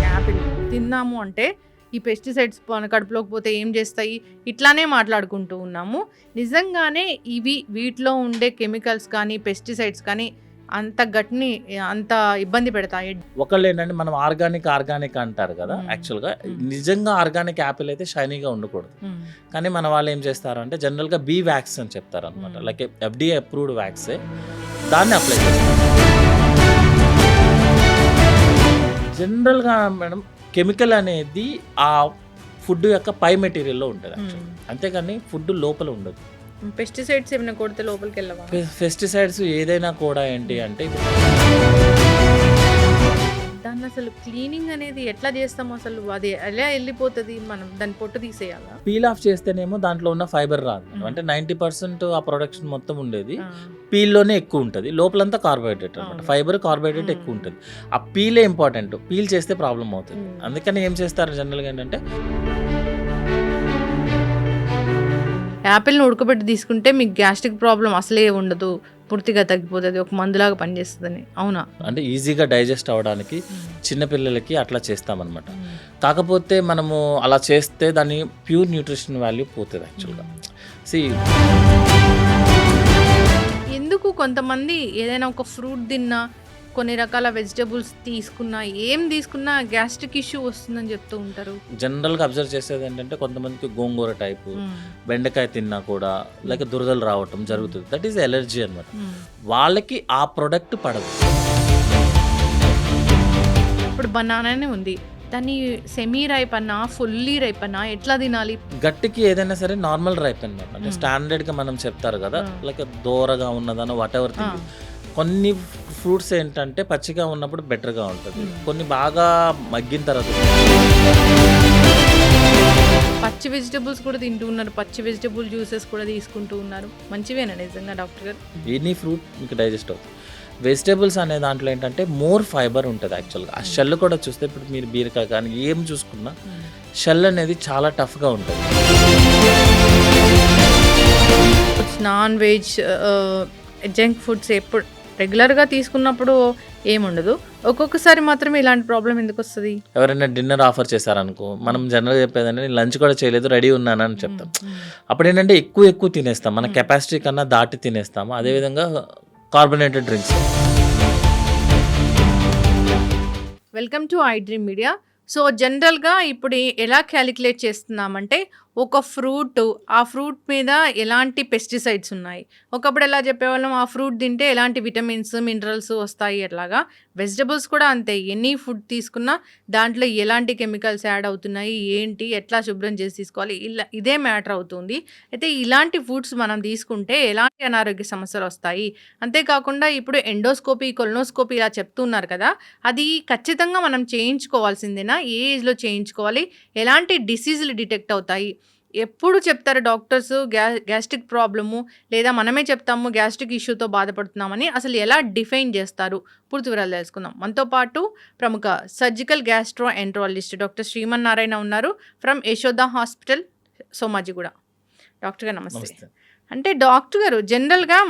Apple తిన్నాము అంటే ఈ పెస్టిసైడ్స్ మన కడుపులోకి పోతే ఏం చేస్తాయి, ఇట్లానే మాట్లాడుకుంటూ ఉన్నాము. నిజంగానే వీటిలో ఉండే కెమికల్స్ కానీ పెస్టిసైడ్స్ కానీ అంత గట్ని అంత ఇబ్బంది పెడతాయి? ఒకళ్ళు ఏంటంటే మనం ఆర్గానిక్ అంటారు కదా, యాక్చువల్గా నిజంగా ఆర్గానిక్ యాపిల్ అయితే షైనీగా ఉండకూడదు. కానీ మన వాళ్ళు ఏం చేస్తారు అంటే జనరల్గా బీ వ్యాక్స్ అని చెప్తారు అనమాట, లైక్ FDA అప్రూవ్డ్ వ్యాక్సే, దాన్ని అప్లై చేస్తారు. జనరల్గా మేడం కెమికల్ అనేది ఆ ఫుడ్ యొక్క పై మెటీరియల్లో ఉంటుంది యాక్చువల్గా, అంతేగాని ఫుడ్ లోపల ఉండదు. పెస్టిసైడ్స్ ఏమైనా కొడితే లోపలికి వెళ్ళవా? పెస్టిసైడ్స్ ఏదైనా కూడా ఏంటి అంటే దాన్ని అసలు క్లీనింగ్ అనేది ఎట్లా చేస్తాము? అసలు అది ఎలా వెళ్ళిపోతుంది? మనం దాన్ని పొట్టు తీసేయాలా? పీల్ ఆఫ్ చేస్తేనేమో దాంట్లో ఉన్న ఫైబర్ రాదు, అంటే 90% ఆ ప్రొడక్షన్ మొత్తం ఉండేది పీల్లోనే ఎక్కువ ఉంటుంది, లోపలంతా కార్బోహైడ్రేట్ అనమాట, ఫైబర్ కార్బోహైడ్రేట్ ఎక్కువ ఉంటుంది. ఆ పీలే ఇంపార్టెంట్, పీల్ చేస్తే ప్రాబ్లం అవుతుంది. అందుకని ఏం చేస్తారు జనరల్గా ఏంటంటే యాపిల్ని ఉడకబెట్టి తీసుకుంటే మీకు గ్యాస్ట్రిక్ ప్రాబ్లం అసలే ఉండదు, పూర్తిగా తగ్గిపోతుంది, ఒక మందులాగా పనిచేస్తుందని. అవునా? అంటే ఈజీగా డైజెస్ట్ అవ్వడానికి చిన్నపిల్లలకి అట్లా చేస్తామన్నమాట. కాకపోతే మనము అలా చేస్తే దాని ప్యూర్ న్యూట్రిషన్ వాల్యూ పోతుంది యాక్చువల్గా. ఎందుకు కొంతమంది ఏదైనా ఒక ఫ్రూట్ తిన్నా, కొన్ని రకాల వెజిటబుల్స్ తీసుకున్నా, ఏం తీసుకున్నా గ్యాస్ట్రిక్ ఇష్యూ వస్తుందని చెప్తూ ఉంటారు. జనరల్గా అబ్జర్వ్ చేసేది ఏంటంటే కొంతమందికి గోంగూర టైపు, బెండకాయ తిన్నా కూడా లేక దురదలు రావటం జరుగుతుంది, దట్ ఈస్ ఎలర్జీ అనమాట. వాళ్ళకి ఆ ప్రొడక్ట్ పడదు. ఇప్పుడు బనానానే ఉంది, దాన్ని సెమీ రైప్ అన్నా ఫుల్లీ రైప్ అన్నా ఎట్లా తినాలి? గట్టికి ఏదైనా సరే నార్మల్ రైప్ అనమాట, అంటే స్టాండర్డ్గా మనం చెప్తారు కదా, లైక్ దూరగా ఉన్నదనో వాట్ ఎవర్ థింగ్. కొన్ని ఫ్రూట్స్ ఏంటంటే పచ్చిగా ఉన్నప్పుడు బెటర్గా ఉంటుంది, కొన్ని బాగా మగ్గిన తర్వాత. పచ్చి వెజిటబుల్స్ కూడా తింటూ ఉన్నారు, పచ్చి వెజిటబుల్ జ్యూసెస్ కూడా తీసుకుంటూ ఉన్నారు. మంచివేనా నిజంగా డాక్టర్ గారు? ఎనీ ఫ్రూట్ మీకు డైజెస్ట్ అవుతుంది. వెజిటేబుల్స్ అనే దాంట్లో ఏంటంటే మోర్ ఫైబర్ ఉంటుంది యాక్చువల్గా. ఆ షెల్ కూడా చూస్తే ఇప్పుడు మీరు బీరకాయ కానీ ఏం చూసుకున్నా షెల్ అనేది చాలా టఫ్గా ఉంటుంది. నాన్ వెజ్ జంక్ ఫుడ్స్ ఎప్పుడు రెగ్యులర్గా తీసుకున్నప్పుడు ఏముండదు, ఒక్కొక్కసారి మాత్రమే ఇలాంటి ప్రాబ్లం ఎందుకు వస్తుంది? ఎవరైనా డిన్నర్ ఆఫర్ చేశారనుకో, మనం జనరల్గా చెప్పేదంటే నేను లంచ్ కూడా చేయలేదు, రెడీ ఉన్నానని చెప్తాం. అప్పుడు ఏంటంటే ఎక్కువ తినేస్తాం, మన కెపాసిటీ కన్నా దాటి తినేస్తాము. అదేవిధంగా carbonated drinks. Welcome to I dream media. So జనరల్గా ఇప్పుడు ఎలా క్యాలిక్యులేట్ చేస్తున్నామంటే ఒక ఫ్రూట్, ఆ ఫ్రూట్ మీద ఎలాంటి పెస్టిసైడ్స్ ఉన్నాయి. ఒకప్పుడు ఎలా చెప్పేవాళ్ళం, ఆ ఫ్రూట్ తింటే ఎలాంటి విటమిన్స్ మినరల్స్ వస్తాయి. అట్లాగా వెజిటబుల్స్ కూడా అంతే, ఎనీ ఫుడ్ తీసుకున్నా దాంట్లో ఎలాంటి కెమికల్స్ యాడ్ అవుతున్నాయి, ఏంటి, ఎట్లా శుభ్రం చేసి తీసుకోవాలి, ఇదే మ్యాటర్ అవుతుంది. అయితే ఇలాంటి ఫుడ్స్ మనం తీసుకుంటే ఎలాంటి అనారోగ్య సమస్యలు వస్తాయి. అంతేకాకుండా ఇప్పుడు ఎండోస్కోపీ, కొలనోస్కోపీ ఇలా చెప్తున్నారు కదా, అది ఖచ్చితంగా మనం చేయించుకోవాల్సిందేనా? ఏ ఏజ్లో చేయించుకోవాలి? ఎలాంటి డిసీజులు డిటెక్ట్ అవుతాయి? ఎప్పుడు చెప్తారు డాక్టర్స్ గ్యాస్ట్రిక్ ప్రాబ్లము, లేదా మనమే చెప్తాము గ్యాస్ట్రిక్ ఇష్యూతో బాధపడుతున్నామని, అసలు ఎలా డిఫైన్ చేస్తారు? పూర్తి వివరాలు తెలుసుకుందాం. మనతో పాటు ప్రముఖ surgical gastroenterologist doctor Srimannarayana ఉన్నారు, from Yashoda hospital, Somajiguda. Doctor గారు నమస్తే. అంటే డాక్టర్ గారు, జనరల్గా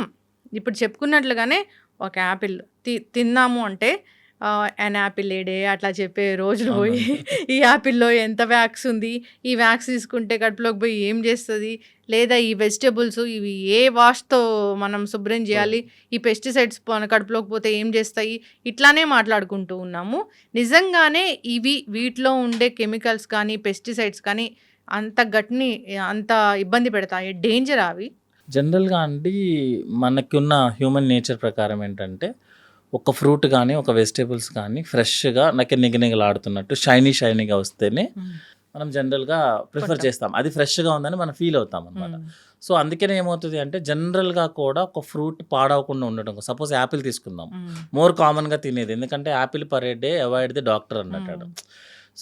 ఇప్పుడు చెప్పుకున్నట్లుగానే ఒక యాపిల్ తిన్నాము అంటే యాన్ యాపిల్ ఏ డే అట్లా చెప్పే రోజులు పోయి, ఈ యాపిల్లో ఎంత వ్యాక్స్ ఉంది, ఈ వ్యాక్స్ తీసుకుంటే కడుపులోకి పోయి ఏం చేస్తుంది, లేదా ఈ వెజిటబుల్స్ ఇవి ఏ వాష్తో మనం శుభ్రం చేయాలి, ఈ పెస్టిసైడ్స్ మన కడుపులోకి పోతే ఏం చేస్తాయి, ఇట్లానే మాట్లాడుకుంటూ ఉన్నాము. నిజంగానే వీటిలో ఉండే కెమికల్స్ కానీ పెస్టిసైడ్స్ కానీ అంత గట్ని అంత ఇబ్బంది పెడతాయి, డేంజర్ అవి? జనరల్గా అండి మనకున్న హ్యూమన్ నేచర్ ప్రకారం ఏంటంటే ఒక ఫ్రూట్ కానీ ఒక వెజిటేబుల్స్ కానీ ఫ్రెష్గా నిగనిగలాడుతున్నట్టు షైనీగా వస్తేనే మనం జనరల్గా ప్రిఫర్ చేస్తాం, అది ఫ్రెష్గా ఉందని మనం ఫీల్ అవుతాం అనమాట. సో అందుకనే ఏమవుతుంది అంటే జనరల్గా కూడా ఒక ఫ్రూట్ పాడవకుండా ఉండడం, సపోజ్ యాపిల్ తీసుకుందాం, మోర్ కామన్గా తినేది, ఎందుకంటే Apple per day avoid the doctor అన్నట్టు.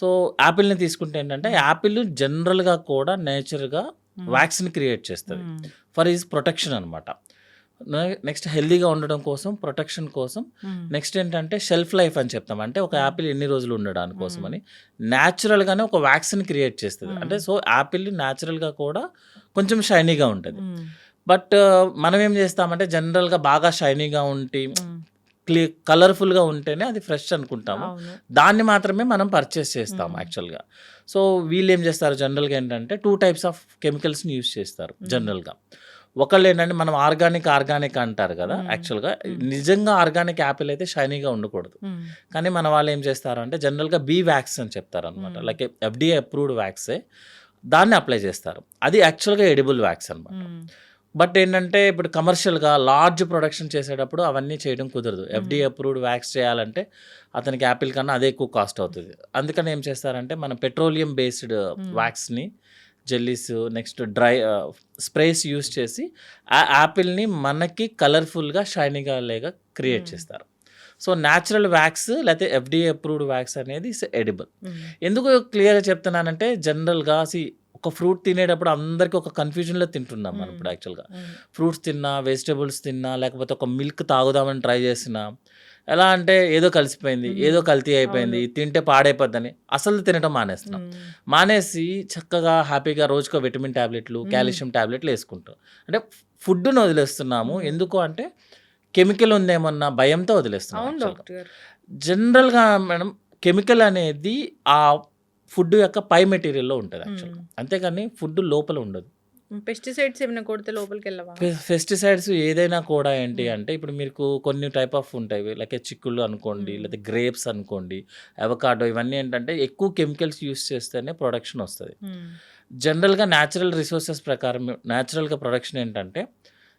సో యాపిల్ని తీసుకుంటే ఏంటంటే యాపిల్ జనరల్గా కూడా నేచర్గా వ్యాక్సిన్ క్రియేట్ చేస్తుంది ఫర్ ఈజ్ ప్రొటెక్షన్ అనమాట. నెక్స్ట్ హెల్దీగా ఉండడం కోసం, ప్రొటెక్షన్ కోసం. నెక్స్ట్ ఏంటంటే షెల్ఫ్ లైఫ్ అని చెప్తాం, అంటే ఒక యాపిల్ ఎన్ని రోజులు ఉండడానికి కోసం అని న్యాచురల్గానే ఒక వ్యాక్సిన్ క్రియేట్ చేస్తుంది. అంటే సో యాపిల్ న్యాచురల్గా కూడా కొంచెం షైనీగా ఉంటుంది. బట్ మనం ఏం చేస్తామంటే జనరల్‌గా బాగా షైనీగా ఉండి హ్మ్. కలర్‌ఫుల్‌గా ఉంటేనే అది ఫ్రెష్ అనుకుంటాము. అవును. దాన్ని మాత్రమే మనం పర్చేస్ చేస్తాం హ్మ్. యాక్చువల్‌గా. సో, వీళ్ళేం చేస్తారు జనరల్‌గా ఏంటంటే 2 టైప్స్ ఆఫ్ కెమికల్స్‌ని యూజ్ చేస్తారు హ్మ్. జనరల్‌గా. ఒకళ్ళేంటంటే మనం ఆర్గానిక్ అంటారు కదా! హ్మ్. యాక్చువల్‌గా హ్మ్. నిజంగా ఆర్గానిక్ యాపిల్ అయితే షైనీగా ఉండకూడదు. హ్మ్. కానీ మన వాళ్ళు ఏం చేస్తారంటే జనరల్‌గా బీ వాక్స్ అని చెప్తారనమాట. హ్మ్. లైక్ ఎఫ్‌డీఏ అప్రూవ్డ్ వాక్సే. దాన్ని అప్లై చేస్తారు. అది యాక్చువల్‌గా ఎడిబుల్ వాక్స్ అనమాట. హ్మ్. బట్ ఏంటంటే ఇప్పుడు కమర్షియల్‌గా లార్జ్ ప్రొడక్షన్ చేసేటప్పుడు అవన్నీ చేయడం కుదరదు. హ్మ్. ఎఫ్‌డీఏ అప్రూవ్డ్ వాక్స్ చేయాలంటే అతనికి యాపిల్ కన్నా అదే ఎక్కువ కాస్ట్ అవుతది. అందుకని ఏం చేస్తారంటే మనం పెట్రోలియం బేస్డ్ హ్మ్. వాక్స్‌ని, జెల్లీస్ నెక్స్ట్ స్ప్రేస్ యూజ్ చేసి ఆ యాపిల్‌ని మనకి కలర్‌ఫుల్‌గా, షైనీగా లేగా క్రియేట్ హ్మ్. చేస్తారు. సో, న్యాచురల్ వాక్స్ లేతే ఎఫ్‌డీఏ అప్రూవ్డ్ వాక్స్ అనేది ఎడిబుల్. హ్మ్. ఎందుకు క్లియర్‌గా చెప్తున్నానంటే జనరల్‌గా ఒక ఫ్రూట్ తినేటప్పుడు అందరికి ఒక కన్‌ఫ్యూజన్‌లో తింటున్నాం మనం హ్మ్. ఇప్పుడు యాక్చువల్‌గా. అవును. ఫ్రూట్స్ తిన్నా, వెజిటబుల్స్ తిన్నా, లేకపోతే ఒక మిల్క్ తాగుదామని ట్రై చేసినా, ఎలా అంటే ఏదో కలిసిపోయింది, ఏదో హ్మ్. కల్తీ అయిపోయింది, అవును. ఇది తింటే పాడైపోద్దని అసలు తినటం మానేస్తున్నాం. హ్మ్. మానేసి చక్కగా హ్యాపీగా రోజుకో విటమిన్ టాబ్లెట్లు, హ్మ్. కాల్షియం టాబ్లెట్లు యేసుకుంటాం. అంటే ఫుడ్‌ని వదిలేస్తున్నాము. హ్మ్. ఎందుకు అంటే కెమికల్ ఉందేమన్న భయంతో వదిలేస్తున్నాం అవును యాక్చువల్‌గా. డాక్టర్ గారు. జనరల్‌గా మేడం కెమికల్ అనేది ఆ ఫుడ్ యొక్క పై మెటీరియల్‌లో ఉంటది హ్మ్. యాక్చువల్‌గా. అంతేగాని ఫుడ్ లోపల ఉండదు. పెస్టిసైడ్స్ ఏమైనా కొడితే లోపలికెళ్ళవా? పెస్టిసైడ్స్ ఏదైనా కూడా ఏంటి హ్మ్. అంటే ఇప్పుడు మీకు కొన్ని టైప్ ఆఫ్ ఉంటాయి. లైక్ చిక్కుళ్ళు అనుకోండి, హ్మ్. లేతే గ్రేప్స్ అనుకోండి, అవకాడో ఇవన్నీ ఏంటంటే ఎక్కువ కెమికల్స్ యూజ్ చేస్తేనే ప్రొడక్షన్ వస్తది. హ్మ్. జనరల్‌గా న్యాచురల్ రిసోర్సెస్ ప్రకారం న్యాచురల్‌గా ప్రొడక్షన్ ఏంటంటే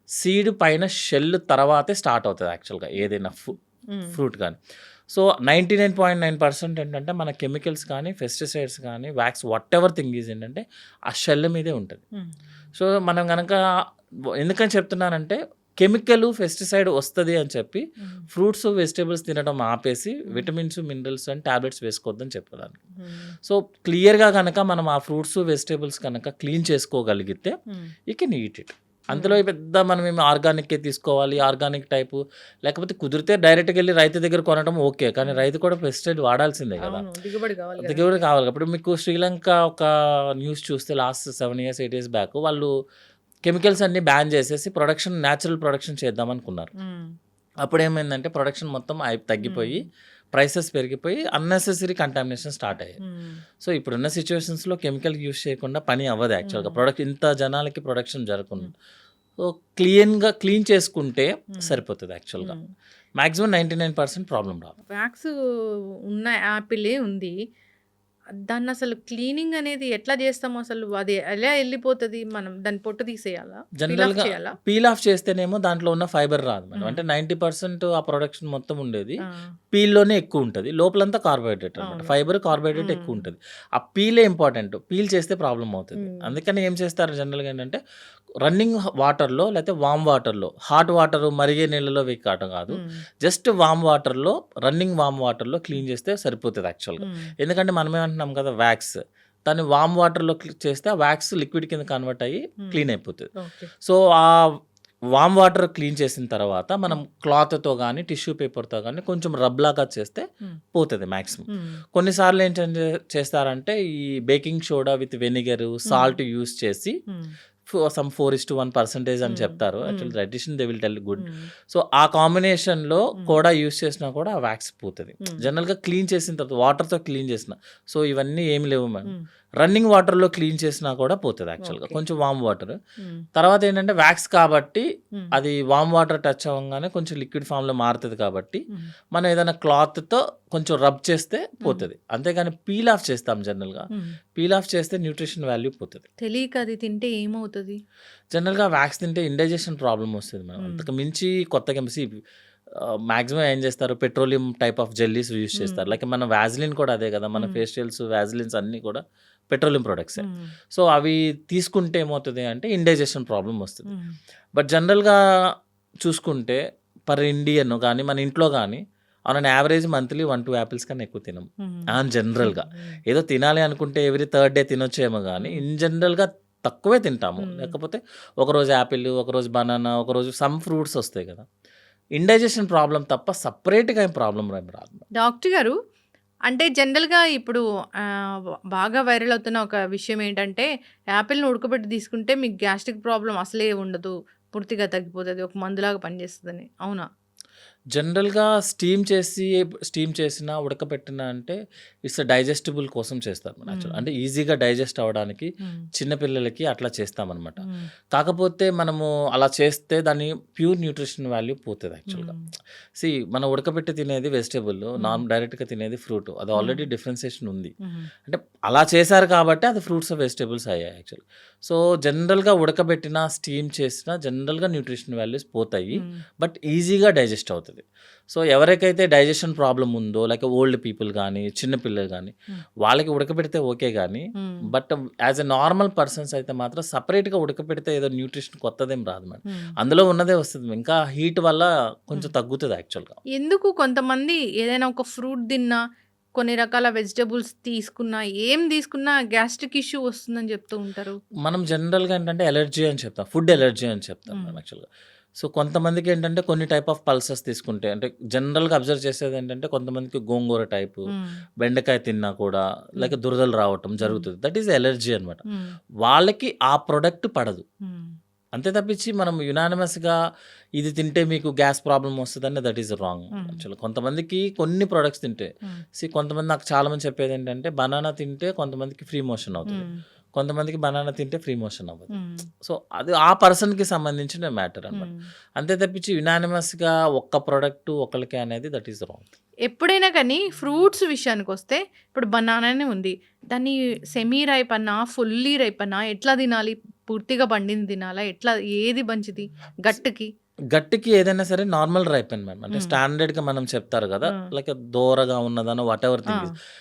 సీడ్ పైన షెల్ తర్వాతే స్టార్ట్ అవుతది యాక్చువల్‌గా ఏదైనా హ్మ్. ఫ్రూట్ గాని. సో, 99.9% ఏంటంటే మన కెమికల్స్ కానీ, పెస్టిసైడ్స్ కానీ, వాక్స్ వాటెవర్ థింగ్ ఈజ్ ఏంటంటే ఆ షెల్ మీదే ఉంటది. హ్మ్. సో, మనం గనక ఎందుకని చెప్తున్నానంటే కెమికల్, పెస్టిసైడ్ వస్తది అని చెప్పి హ్మ్. ఫ్రూట్స్, వెజిటబుల్స్ తినడం ఆపేసి హ్మ్. విటమిన్స్, మినరల్స్ అండ్ టాబ్లెట్స్ వేసుకోవద్దని చెప్పేదాన్ని. హ్మ్. సో, క్లియర్‌గా గనక మనం ఆ ఫ్రూట్స్, వెజిటబుల్స్ కనుక క్లీన్ చేసుకోగలిగితే హ్మ్. You can eat it. అందులో హ్మ్. పెద్ద మనమేమి ఆర్గానిక్కే తీసుకోవాలి, ఆర్గానిక్ టైపు లేకపోతే కుదిరితే డైరెక్ట్‌గెళ్లి రైతు దగ్గర కొనడం ఓకే. కానీ హ్మ్. రైతు కూడా పెస్టిసైడ్ వాడాల్సిందే గదా! అవును. దిగుబడి గావాలి గదా! దిగుబడి కావాలి. ఇప్పుడు మీకు శ్రీలంక ఒక న్యూస్ చూస్తే లాస్ట్ 7 ఇయర్స్, 8 ఇయర్స్ బ్యాక్ వాళ్ళు కెమికల్స్ అన్నీ బ్యాన్ చేసేసి నేచురల్ ప్రొడక్షన్ చేద్దామనుకున్నారు. హ్మ్. అప్పుడేమైందంటే ప్రొడక్షన్ మొత్తం తగ్గిపోయి, హ్మ్. ప్రైసెస్ పెరిగిపోయి అన్నెసెసరీ కంటామినేషన్ స్టార్ట్ అయ్యాయి. హ్మ్. సో, ఇప్పుడున్న సిట్యుయేషన్స్‌లో కెమికల్ యూజ్ చేయకుండా పని అవ్వదు యాక్చువల్‌గా. హ్మ్. ఇంత జనాలకి ప్రొడక్షన్ జరగకుండా. హ్మ్. సో, క్లీన్ చేసుకుంటే హ్మ్. సరిపోతది యాక్చువల్‌గా. హ్మ్. మాక్సిమం 99% ప్రాబ్లమ్ రాదు. వ్యాక్స్ ఉన్న యాపిలే ఉంది. దాన్నసలు క్లీనింగ్ అనేది ఎట్లా జేస్తాము అసలు? అది ఎలా ఎళ్ళిపోతది? మనం దాని పొట్టు తీసేయాలా? పీల్ ఆఫ్ జనరల్‌గా చేయాలా? పీల్ ఆఫ్ చేస్తేనేమో దాంట్లో ఉన్న ఫైబర్ రాదు మేడం. హ్మ్. అంటే 90% ఆ ప్రొడక్షన్ మొత్తం ఉండేది ఆ! పీల్‌లోనే ఎక్కువుంటది. లోపలంతా కార్బోహైడ్రేట్ అనమాట. అవును. ఫైబర్, కార్బోహైడ్రేట్ హ్మ్. ఎక్కువుంటది. ఆ పీలే ఇంపార్టెంట్. పీల్ చేస్తే ప్రాబ్లమ్ అవుతది. హ్మ్. అందుకని ఏం చేస్తారు జనరల్‌గా ఏంటంటే రన్నింగ్ వాటర్‌లో లేకపోతే వార్మ్ వాటర్‌లో హాట్ వాటర్ మరిగే నీళ్ళలో కాదు. హ్మ్. జస్ట్ రన్నింగ్ వార్మ్ వాటర్‌లో క్లీన్ చేస్తే సరిపోతది యాక్చువల్‌గా. హ్మ్. ఎందుకంటే మనమేమంటున్నాం కదా! వాక్స్. దాన్ని వార్మ్ వాటర్‌లో చేస్తే ఆ వాక్స్ లిక్విడ్ కింద కన్వర్ట్ అయ్యి హ్మ్. క్లీన్ అయిపోతది. ఓకే. సో, ఆ వార్మ్ వాటర్ క్లీన్ చేసిన తర్వాత మనం క్లాత్‌తో గానీ, టిష్యూ పేపర్‌తో గానీ కొంచెం రబ్‌లాగా చేస్తే హ్మ్. పోతది మాక్సిమం. హ్మ్. కొన్నిసార్లు ఏంటంటే చేస్తారంటే ఈ బేకింగ్ సోడా విత్ వెనిగరు, హ్మ్. సాల్ట్ యూజ్ చేసి హ్మ్. సమ్ 4:1% అని హ్మ్. చెప్తారు. హ్మ్. Actually dietician they will tell good. హ్మ్. సో, ఆ కాంబినేషన్‌లో హ్మ్. కూడా యూజ్ చేసినా కూడా ఆ వాక్స్ పోతది. హ్మ్. జనరల్‌గా క్లీన్ చేసిన తర్వాత వాటర్‌తో క్లీన్ చేసిన. సో, ఇవన్నీ ఏమి లేవు మేడం. హ్మ్. రన్నింగ్ వాటర్‌లో క్లీన్ చేసినా కూడా పోతది యాక్చువల్‌గా. ఓకే. కొంచెం వార్మ్ వాటర్. హ్మ్. తర్వాత ఏంటంటే వాక్స్ కాబట్టి హ్మ్. అది వార్మ్ వాటర్ టచ్ అవ్వంగానే కొంచెం లిక్విడ్ ఫార్మ్‌లో మారుతది కాబట్టి హ్మ్. మనం ఏదైనా క్లాత్‌తో కొంచెం రబ్ చేస్తే హ్మ్. పోతది. అంతేగాని పీల్ ఆఫ్ చేస్తాం జనరల్‌గా. హ్మ్. పీల్ ఆఫ్ చేస్తే న్యూట్రిషన్ వాల్యూ పోతది. తెలీక అది తింటే ఏమవుతది? జనరల్‌గా వాక్స్ తింటే ఇండైజెషన్ ప్రాబ్లమ్ వస్తది మేడం. హ్మ్. అంతకు మించి కొత్తగా మాక్సిమం ఏం చేస్తారు petroleum type of jellies use చేస్తారు. హ్మ్. లైక్ మన వాజిలిన్ కూడా అదే కదా! మన హ్మ్. ఫేషియల్స్, వాజిలిన్స్ అన్నీ కూడా పెట్రోలియం ప్రొడక్ట్సే. హ్మ్. సో, అవి తీసుకుంటే ఏమవుతది అంటే ఇండైజెషన్ ప్రాబ్లమ్ వస్తది. హ్మ్. బట్ జనరల్‌గా చూసుకుంటే పర్ ఇండియన్ గాని, మన ఇంట్లో గాని on an average monthly 1, 2 apples కన్నా ఎక్కువ తినం. హ్మ్. జనరల్‌గా. హ్మ్. ఏదో తినాలి అనుకుంటే ఎవ్రీ థర్డ్ డే తినొచ్చేమో గానీ, హ్మ్. ఇన్ జనరల్‌గా తక్కువే తింటాము. హ్మ్. లేకపోతే ఒకరోజు యాపిల్, ఒకరోజు బనానా, ఒకరోజు సమ్ ఫ్రూట్స్ ఒస్తాయి కదా! ఇండైజెషన్ ప్రాబ్లమ్ తప్ప సెపరేట్‌గా ఏం ప్రాబ్లమ్ రాదు. డాక్టర్ గారు అంటే జనరల్‌గా ఇప్పుడు బాగా వైరల్ అవుతున్న ఒక విషయం ఏంటంటే, యాపిల్‌ని ఉడకబెట్టి తీసుకుంటే మీకు గ్యాస్ట్రిక్ ప్రాబ్లమ్ అసలే ఉండదు. పూర్తిగా తగ్గిపోతది. ఒక మందులాగా పనిచేస్తదని. అవునా? జనరల్‌గా స్టీమ్ చేసినా, ఉడకపెట్టినా అంటే ఇట్స్ డైజెస్టిబుల్ కోసం చేస్తారు మన యాక్చువల్. హ్మ్. అంటే ఈజీగా డైజెస్ట్ అవ్వడానికి హ్మ్. చిన్న పిల్లలకి అట్లా చేస్తామనమాట. హ్మ్. కాకపోతే మనము అలా చేస్తే దాని ప్యూర్ న్యూట్రిషన్ వాల్యూ పోతది యాక్చువల్‌గా. హ్మ్. మనం ఉడకబెట్టి తినేది వెజిటబుల్, హ్మ్. డైరెక్ట్‌గా తినేది ఫ్రూట్. అది హ్మ్. ఆల్రెడీ డిఫరెన్షియేషన్ ఉంది. హుహు. అంటే అలా చేశారు కాబట్టి అది ఫ్రూట్స్, వెజిటబుల్స్ అయ్యాయి యాక్చువల్లీ. సో, జనరల్‌గా ఉడకబెట్టినా, స్టీమ్ చేసినా జనరల్‌గా న్యూట్రిషన్ వాల్యూస్ పోతాయి. హ్మ్. బట్ ఈజీగా డైజెస్ట్ అవుతది. సో, ఎవరికైతే డైజెషన్ ప్రాబ్లమ్ ఉందో లైక్ ఓల్డ్ పీపుల్ గానీ, చిన్న పిల్లలు గానీ, హ్మ్. వాళ్ళకి ఉడకబెడితే ఓకే గానీ, హ్మ్. But as a normal persons అయితే మాత్రం సెపరేట్‌గా ఉడకబెడితే ఏదో న్యూట్రిషన్ కొత్తదేం రాదు మేడం. హ్మ్. అందులో ఉన్నదే వస్తది. ఇంకా హీట్ వల్ల కొంచెం హ్మ్. తగ్గుతది యాక్చువల్‌గా. ఎందుకు కొంతమంది ఏదైనా ఒక ఫ్రూట్ తిన్నా, కొన్ని రకాల వెజిటబుల్స్ తీసుకున్నా, ఏం తీసుకున్నా గ్యాస్ట్రిక్ ఇష్యూ వస్తుందని చెప్తూ ఉంటారు. మనం జనరల్‌గా ఏంటంటే ఎలర్జీ అని చెప్తాం. ఫుడ్ హ్మ్. ఎలర్జీ అని చెప్తాం హ్మ్. మేము యాక్చువల్‌గా. సో, కొంతమందికేంటంటే కొన్ని టైప్ ఆఫ్ పల్సెస్ తీసుకుంటే అంటే జనరల్‌గా అబ్జర్వ్ చేసేదేంటంటే కొంతమందికి గోంగూర టైపు, హ్మ్. బెండకాయ తిన్నా కూడా హ్మ్. లైక్ దురదలు రావటం హ్మ్. జరుగుతది. దట్ ఈస్ ఎలర్జీ అనమాట. హ్మ్. వాళ్ళకి ఆ ప్రొడక్ట్ పడదు. హ్మ్. అంతే తప్పించి మనం యునానిమస్‌గా ఇది తింటే మీకు గ్యాస్ ప్రాబ్లమ్ వస్తదంటే దట్ ఈస్ రాంగ్ హ్మ్. యాక్చువల్‌గా. కొంతమందికి కొన్ని ప్రొడక్ట్స్ తింటే హ్మ్. కొంతమంది నాకు చాలామంది చెప్పేదేంటంటే బనానా తింటే కొంతమందికి ఫ్రీ మోషన్ అవుతది. హ్మ్. కొంతమందికి బనానా తింటే ఫ్రీ మోషన్ అవ్వదు. హ్మ్. సో, అది ఆ పర్సన్‌కి సంబంధించిన మ్యాటర్ అనమాట. హ్మ్. అంతే తప్పించి యునానిమస్‌గా ఒక్క ప్రొడక్ట్ ఒకళ్ళకే అనేది దట్ ఈస్ రాంగ్. ఎప్పుడైనా కానీ ఫ్రూట్స్ విషయానికొస్తే ఇప్పుడు బనానానే ఉంది. దాన్ని సెమీ రైప్ అన్నా, ఫుల్లీ రైప్ అన్నా ఎట్లా తినాలి? పూర్తిగా పండింది తినాలా? ఎట్లా ఏది మంచిది గట్టుకి? గట్టికి ఏదైనా సరే నార్మల్ రైపెన్ మ్యామ్. అంటే హ్మ్. స్టాండర్డ్‌గా మనం చెప్తారు గదా! ఆ! లైక్ దోరగా ఉన్నదనో వాటెవర్ ఆ! Thing is.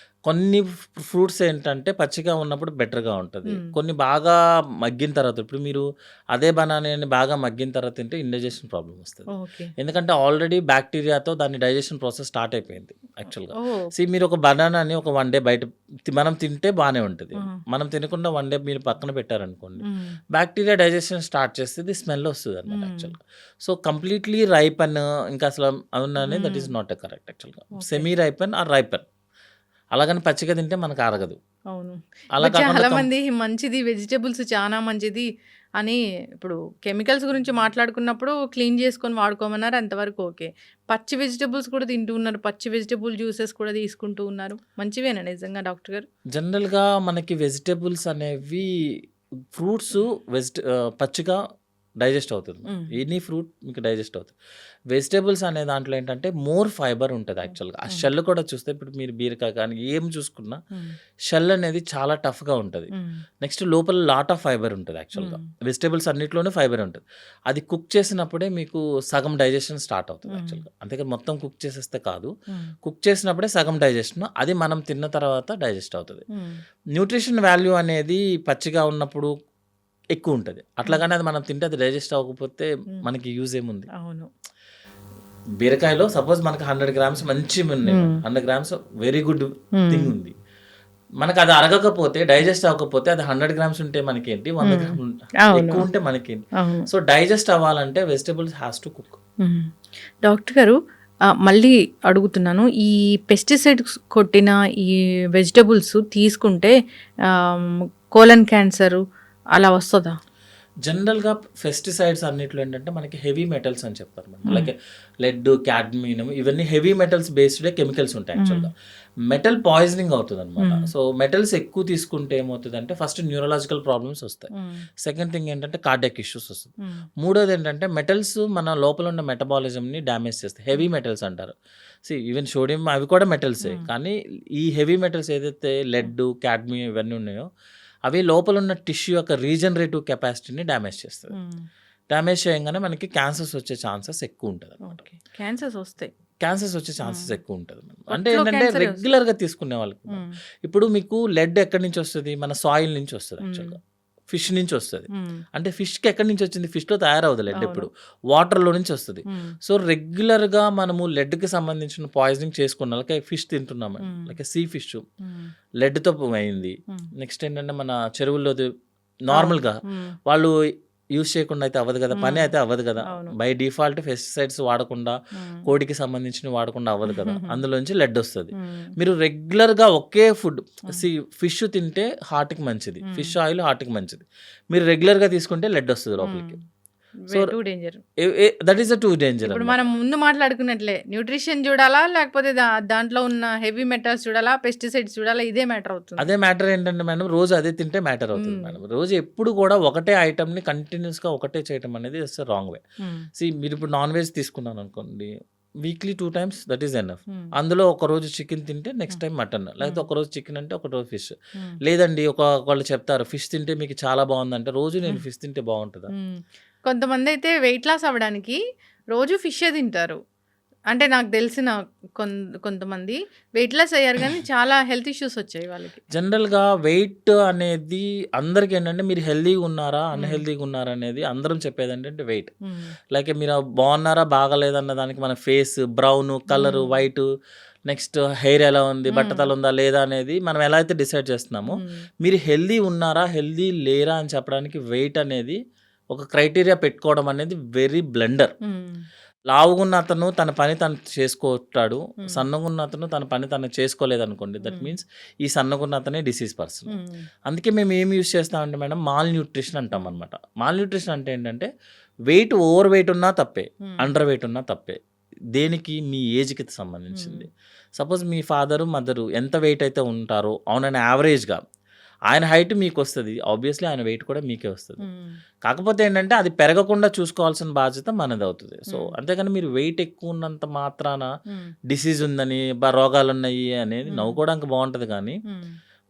కొన్ని ఫ్రూట్స్ ఏంటంటే పచ్చిగా ఉన్నప్పుడు బెటర్‌గా ఉంటది. హ్మ్. కొన్ని బాగా మగ్గిన తర్వాత ఇప్పుడు మీరు అదే బనానాని బాగా మగ్గిన తర్వాత తింటే ఇండైజెషన్ ప్రాబ్లమ్ వస్తది. ఓకే. ఎందుకంటే ఆల్రెడీ బ్యాక్టీరియాతో దాని డైజెషన్ ప్రాసెస్ స్టార్ట్ అయిపోయింది యాక్చువల్‌గా. ఓహ్! మీరు ఒక బనానాని ఒక వన్ డే బయట మనం తింటే బానే ఉంటది. ఆహా! మనం తినకుండా వన్ డే మీరు పక్కన పెట్టారనుకోండి, హ్మ్. బ్యాక్టీరియా డైజెషన్ స్టార్ట్ చేస్తది. స్మెల్ వస్తదనమాట హ్మ్. యాక్చువల్‌గా. సో, కంప్లీట్‌లీ రైపెన్ ఇంకా అసలు అవునని that hmm. Is not a correct యాక్చువల్‌గా. Okay. Semi ripen or ripen. అలాగని పచ్చిగా తింటే మనకు అరగదు. అవును. అలా ఇప్పుడు కాకుండా చాలామంది మంచిది వెజిటబుల్స్ చానా మంచిది అని ఇప్పుడు కెమికల్స్ గురించి మాట్లాడుకున్నప్పుడు క్లీన్ చేసుకొని వాడుకోమన్నారు అంతవరకు ఓకే. పచ్చి వెజిటబుల్స్ కూడా తింటూ ఉన్నారు. పచ్చి వెజిటబుల్ జ్యూసెస్ కూడా తీసుకుంటూ ఉన్నారు. మంచివేనా నిజంగా డాక్టర్ గారు? జనరల్‌గా మనకి వెజిటబుల్స్ అనేవి ఫ్రూట్స్ పచ్చిగా డైజెస్ట్ అవుతది. హ్మ్. ఎనీ ఫ్రూట్ మీకు డైజెస్ట్ అవుతది. వెజిటబుల్స్ అనే దాంట్లో ఏంటంటే మోర్ ఫైబర్ ఉంటది హ్మ్. యాక్చువల్‌గా. ఆ హ్మ్. షెల్ కూడా చూస్తే ఇప్పుడు మీరు బీరకాయ కానీ ఏం చూసుకున్నా హ్మ్. షెల్ అనేది చాలా టఫ్‌గా ఉంటది. హ్మ్. నెక్స్ట్ లోపల లాట్ ఆఫ్ ఫైబర్ ఉంటది యాక్చువల్‌గా. హ్మ్. వెజిటబుల్స్ అన్నిట్లోనూ ఫైబర్ ఉంటది. అది కుక్ చేసినప్పుడే మీకు సగం డైజెషన్ స్టార్ట్ అవుతది హ్మ్. యాక్చువల్‌గా. అంతేగాని మొత్తం కుక్ చేసేస్తే కాదు. హ్మ్. కుక్ చేసినప్పుడే సగం డైజెషన్. అది మనం తిన్న తర్వాత డైజెస్ట్ అవుతది. హ్మ్. న్యూట్రిషన్ వాల్యూ అనేది పచ్చిగా ఉన్నప్పుడు ఎక్కువుంటది. హ్మ్. అట్లాగని అది మనం తింటే అది డైజెస్ట్ అవ్వకపోతే హ్మ్. మనకి యూజ్ ఏముంది? అవును. బీరకాయలో సపోజ్ మనకు 100 గ్రామ్స్ మంచివున్నాయి. హ్మ్. 100 గ్రామ్స్ వెరీ గుడ్ హ్మ్. థింగ్ ఉంది. మనకది అరగకపోతే, డైజెస్ట్ అవ్వకపోతే అది 100 గ్రామ్స్ ఉంటే మనకేంటి? 100 హ్మ్. గ్రాములు అవును. ఎక్కువుంటే మనకేంటి? అవును. సో, డైజెస్ట్ అవ్వాలంటే వెజిటబుల్స్ హాస్ టు కుక్. హ్మ్. డాక్టర్ గారు మళ్ళీ అడుగుతున్నాను. ఈ పెస్టిసైడ్స్ కొట్టిన ఈ వెజిటబుల్స్ తీసుకుంటే ఆహ్, కోలన్ క్యాన్సరు అలా వస్తదా? జనరల్‌గా పెస్టిసైడ్స్ అన్నిట్లో ఏంటంటే మనకి హెవీ మెటల్స్ అని చెప్తారు మనకి. హ్మ్. లైక్ లెడ్, కాడ్మియం ఇవన్నీ హెవీ మెటల్స్ బేస్డే కెమికల్స్ ఉంటాయి హ్మ్. యాక్చువల్‌గా. మెటల్ పాయిజనింగ్ అవుతదనమాట. హ్మ్. సో, మెటల్స్ ఎక్కువ తీసుకుంటే ఏమవుతదంటే ఫస్ట్ న్యూరలాజికల్ ప్రాబ్లమ్స్ వస్తాయి. హ్మ్. సెకండ్ థింగ్ ఏంటంటే కార్డియాక్ ఇష్యూస్ వస్తది. హ్మ్. మూడోదేంటంటే మెటల్స్ మన లోపల ఉన్న మెటబాలిజంని డ్యామేజ్ చేస్తాయి. హెవీ మెటల్స్ అంటారు. ఈవెన్ సోడియం అవి కూడా మెటల్సే. హ్మ్. కానీ ఈ హెవీ మెటల్స్ ఏదైతే హ్మ్. లెడ్, కాడ్మియం ఇవన్నీ ఉన్నాయో అవి లోపలున్న టిష్యూ యొక్క రీజనరేటివ్ కెపాసిటీని డ్యామేజ్ చేస్తది. హ్మ్. డ్యామేజ్ చేయంగానే మనకి క్యాన్సర్స్ వచ్చే ఛాన్సెస్ ఎక్కువుంటదనమాట. ఓకే. క్యాన్సర్స్ వస్తాయి. క్యాన్సర్స్ వచ్చే హ్మ్. ఛాన్సెస్ ఎక్కువుంటది. అంటే పొట్టలో ఏంటంటే క్యాన్సరే వస్తది. రెగ్యులర్‌గా తీసుకునే వాళ్ళకి. హ్మ్. ఇప్పుడు మీకు లెడ్ ఎక్కడి నుంచి వస్తది? మన సాయిల్ నుంచి వస్తది హ్మ్. యాక్చువల్‌గా. ఫిష్ నుంచి వస్తది. హ్మ్. అంటే ఫిష్‌కి ఎక్కడి నుంచి వచ్చింది? ఫిష్‌లో తయారవ్వదు లెడ్ అవును. ఎప్పుడు. వాటర్‌లో నుంచి వస్తది. హ్మ్. సో, రెగ్యులర్‌గా మనము లెడ్‌కి సంబంధించిన పాయిజనింగ్ చేసుకున్నాం. లైక్ ఫిష్ తింటున్నాం. హ్మ్. లైక్ సీ ఫిష్ హ్మ్. లెడ్‌తో అయింది. హ్మ్. నెక్స్ట్ ఏంటంటే మన చెరువుల్లోది అవును. నార్మల్‌గా హ్మ్. వాళ్ళు యూజ్ చేయకుండా అయితే అవ్వదు కదా, పని అయితే అవ్వదు కదా. అవును. బై డిఫాల్ట్ పెస్టిసైడ్స్ వాడకుండా, కోడికి సంబంధించినవి వాడకుండా అవ్వదు కదా, అందులోంచి లెడ్ వస్తుంది. మీరు రెగ్యులర్గా ఒకే ఫుడ్, ఫిష్ తింటే హార్ట్కి మంచిది, ఫిష్ ఆయిల్ హార్ట్కి మంచిది. మీరు రెగ్యులర్గా తీసుకుంటే లెడ్ వస్తుంది లోపలికి. So two danger. That is a two danger. ఇప్పుడు మనం ముందు మాట్లాడుకున్నట్లే న్యూట్రిషన్ చూడాలా, లేకపోతే దాంట్లో ఉన్న హెవీ మెటల్స్ చూడాలా, పెస్టిసైడ్స్ చూడాలా, ఇదే మ్యాటర్ అవుతుంది. అదే మ్యాటర్ ఏంటంటే మేడం, రోజు అదే తింటే మ్యాటర్ అవుతుంది మేడం. రోజు ఎప్పుడు కూడా ఒకటే ఐటమ్ని కంటిన్యూస్గా ఒకటే చేయటం అనేది ఇట్స్ రాంగ్ వే. మీరు ఇప్పుడు నాన్ వెజ్ తీసుకున్నాను అనుకోండి, weekly 2 times that is enough. అందులో ఒక రోజు చికెన్ తింటే నెక్స్ట్ టైం మటన్, లేకపోతే ఒక రోజు చికెన్ అంటే ఒక రోజు ఫిష్. లేదండి వాళ్ళు చెప్తారు ఫిష్ తింటే మీకు చాలా బాగుందంటే, రోజు నేను ఫిష్ తింటే బాగుంటుందా? కొంతమంది అయితే వెయిట్ లాస్ అవ్వడానికి రోజు ఫిషే తింటారు. అంటే నాకు తెలిసిన కొంతమంది వెయిట్ లాస్ అయ్యారు కానీ చాలా హెల్త్ ఇష్యూస్ వచ్చాయి వాళ్ళకి. జనరల్గా వెయిట్ అనేది అందరికి ఏంటంటే, మీరు హెల్దీగా ఉన్నారా అన్హెల్దీగా ఉన్నారా అనేది అందరం చెప్పేది ఏంటంటే వెయిట్. లైక్ మీరు బాగున్నారా బాగాలేదన్న దానికి మన face, brown colour, white, next hair ఎలా ఉంది, బట్టతలు ఉందా లేదా అనేది మనం ఎలా అయితే డిసైడ్ చేస్తున్నామో, మీరు హెల్దీ ఉన్నారా హెల్దీ లేరా అని చెప్పడానికి వెయిట్ అనేది ఒక క్రైటీరియా పెట్టుకోవడం అనేది వెరీ బ్లండర్. లావుగున్న అతను తన పని తను చేసుకుంటాడు, సన్నగున్న అతను తన పని తను చేసుకోలేదు అనుకోండి, దట్ మీన్స్ ఈ సన్నగున్న అతనే డిసీజ్ పర్సన్. అందుకే మేము ఏం యూజ్ చేస్తామంటే మేడం, మాల్ న్యూట్రిషన్ అంటాం అనమాట. మాల్ న్యూట్రిషన్ అంటే ఏంటంటే, వెయిట్ ఓవర్ వెయిట్ ఉన్నా తప్పే, అండర్ వెయిట్ ఉన్నా తప్పే. దేనికి? మీ ఏజ్కి సంబంధించింది. సపోజ్ మీ ఫాదరు మదరు ఎంత వెయిట్ అయితే ఉంటారో ఆన్ యావరేజ్గా ఆయన హైట్ మీకు వస్తుంది, ఆబ్వియస్లీ ఆయన వెయిట్ కూడా మీకే వస్తుంది. కాకపోతే ఏంటంటే, అది పెరగకుండా చూసుకోవాల్సిన బాధ్యత మనది అవుతుంది. సో అంతేకాని మీరు వెయిట్ ఎక్కువ ఉన్నంత మాత్రాన డిసీజ్ ఉందని, రోగాలు ఉన్నాయి అనేది నవ్వుకోవడానికి బాగుంటుంది, కానీ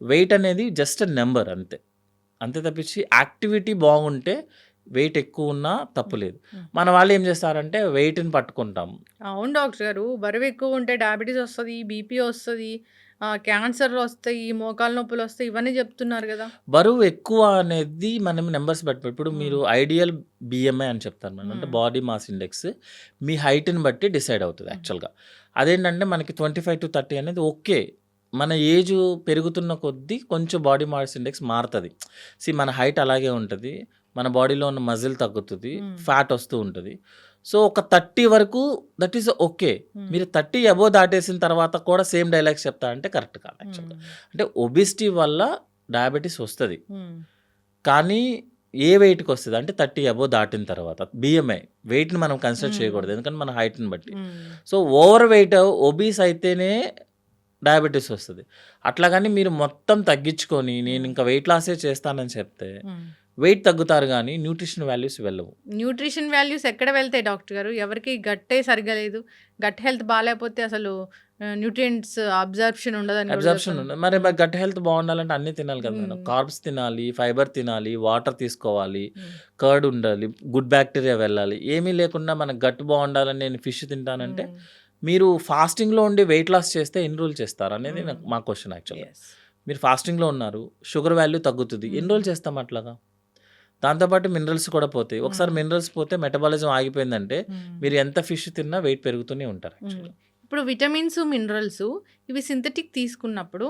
వెయిట్ అనేది జస్ట్ నెంబర్ అంతే. అంతే తప్పించి యాక్టివిటీ బాగుంటే వెయిట్ ఎక్కువ ఉన్నా తప్పులేదు. మన వాళ్ళు ఏం చేస్తారంటే వెయిట్ని పట్టుకుంటాం. అవును డాక్టర్ గారు, బరువు ఎక్కువ ఉంటే డయాబెటీస్ వస్తుంది, బీపీ వస్తుంది, క్యాన్సర్లు వస్తాయి, మోకాలు నొప్పులు వస్తాయి, ఇవన్నీ చెప్తున్నారు కదా. బరువు ఎక్కువ అనేది మనం నెంబర్స్ బట్టి, ఇప్పుడు మీరు ఐడియల్ బిఎంఐ అని చెప్తారు మనం, అంటే బాడీ మాస్ ఇండెక్స్ మీ హైట్ని బట్టి డిసైడ్ అవుతుంది యాక్చువల్గా. అదేంటంటే మనకి 25 to 30 అనేది ఓకే. మన ఏజ్ పెరుగుతున్న కొద్దీ కొంచెం బాడీ మాస్ ఇండెక్స్ మారుతుంది. మన హైట్ అలాగే ఉంటుంది, మన బాడీలో ఉన్న మజిల్ తగ్గుతుంది, ఫ్యాట్ వస్తూ ఉంటుంది. సో ఒక 30 వరకు దట్ ఈస్ ఓకే. మీరు 30 అబోవ్ దాటేసిన తర్వాత కూడా సేమ్ డైలాగ్స్ చెప్తారంటే కరెక్ట్ కాదు యాక్చువల్గా. అంటే ఒబిసిటీ వల్ల డయాబెటీస్ వస్తుంది, కానీ ఏ వెయిట్కి వస్తుంది అంటే 30 అబోవ్ దాటిన తర్వాత. బిఎంఐ వెయిట్ని మనం కన్సిడర్ చేయకూడదు, ఎందుకంటే మన హైట్ని బట్టి. సో ఓవర్ వెయిట్ ఒబీస్ అయితేనే డయాబెటీస్ వస్తుంది. అట్లా కానీ మీరు మొత్తం తగ్గించుకొని నేను ఇంకా వెయిట్ లాసే చేస్తానని చెప్తే వెయిట్ తగ్గుతారు, కానీ న్యూట్రిషన్ వాల్యూస్ వెళ్ళవు. న్యూట్రిషన్ వాల్యూస్ ఎక్కడ వెళ్తాయి డాక్టర్ గారు? ఎవరికి గట్టే సరిగా లేదు, గట్ హెల్త్ బాగాలేకపోతే అసలు న్యూట్రియంట్స్ అబ్జర్ప్షన్ ఉండదని. అబ్జర్ప్షన్ ఉండదు. మరి గట్ హెల్త్ బాగుండాలంటే అన్నీ తినాలి కదా మేడం. కార్బ్స్ తినాలి, ఫైబర్ తినాలి, వాటర్ తీసుకోవాలి, కర్డ్ ఉండాలి, గుడ్ బ్యాక్టీరియా వెళ్ళాలి. ఏమీ లేకుండా మన గట్ బాగుండాలని నేను ఫిష్ తింటానంటే, మీరు ఫాస్టింగ్లో ఉండి వెయిట్ లాస్ చేస్తే ఎన్ని రోజులు చేస్తారు అనేది మా క్వశ్చన్ యాక్చువల్గా. మీరు ఫాస్టింగ్లో ఉన్నారు, షుగర్ వాల్యూ తగ్గుతుంది, ఎన్ని రోజులు చేస్తాం అట్లాగా? దాంతోపాటు మినరల్స్ కూడా పోతాయి. ఒకసారి మినరల్స్ పోతే మెటబాలిజం ఆగిపోయిందంటే మీరు ఎంత ఫిష్ తిన్నా వెయిట్ పెరుగుతూనే ఉంటారు. ఇప్పుడు విటమిన్స్, మినరల్స్ ఇవి సింథటిక్ తీసుకున్నప్పుడు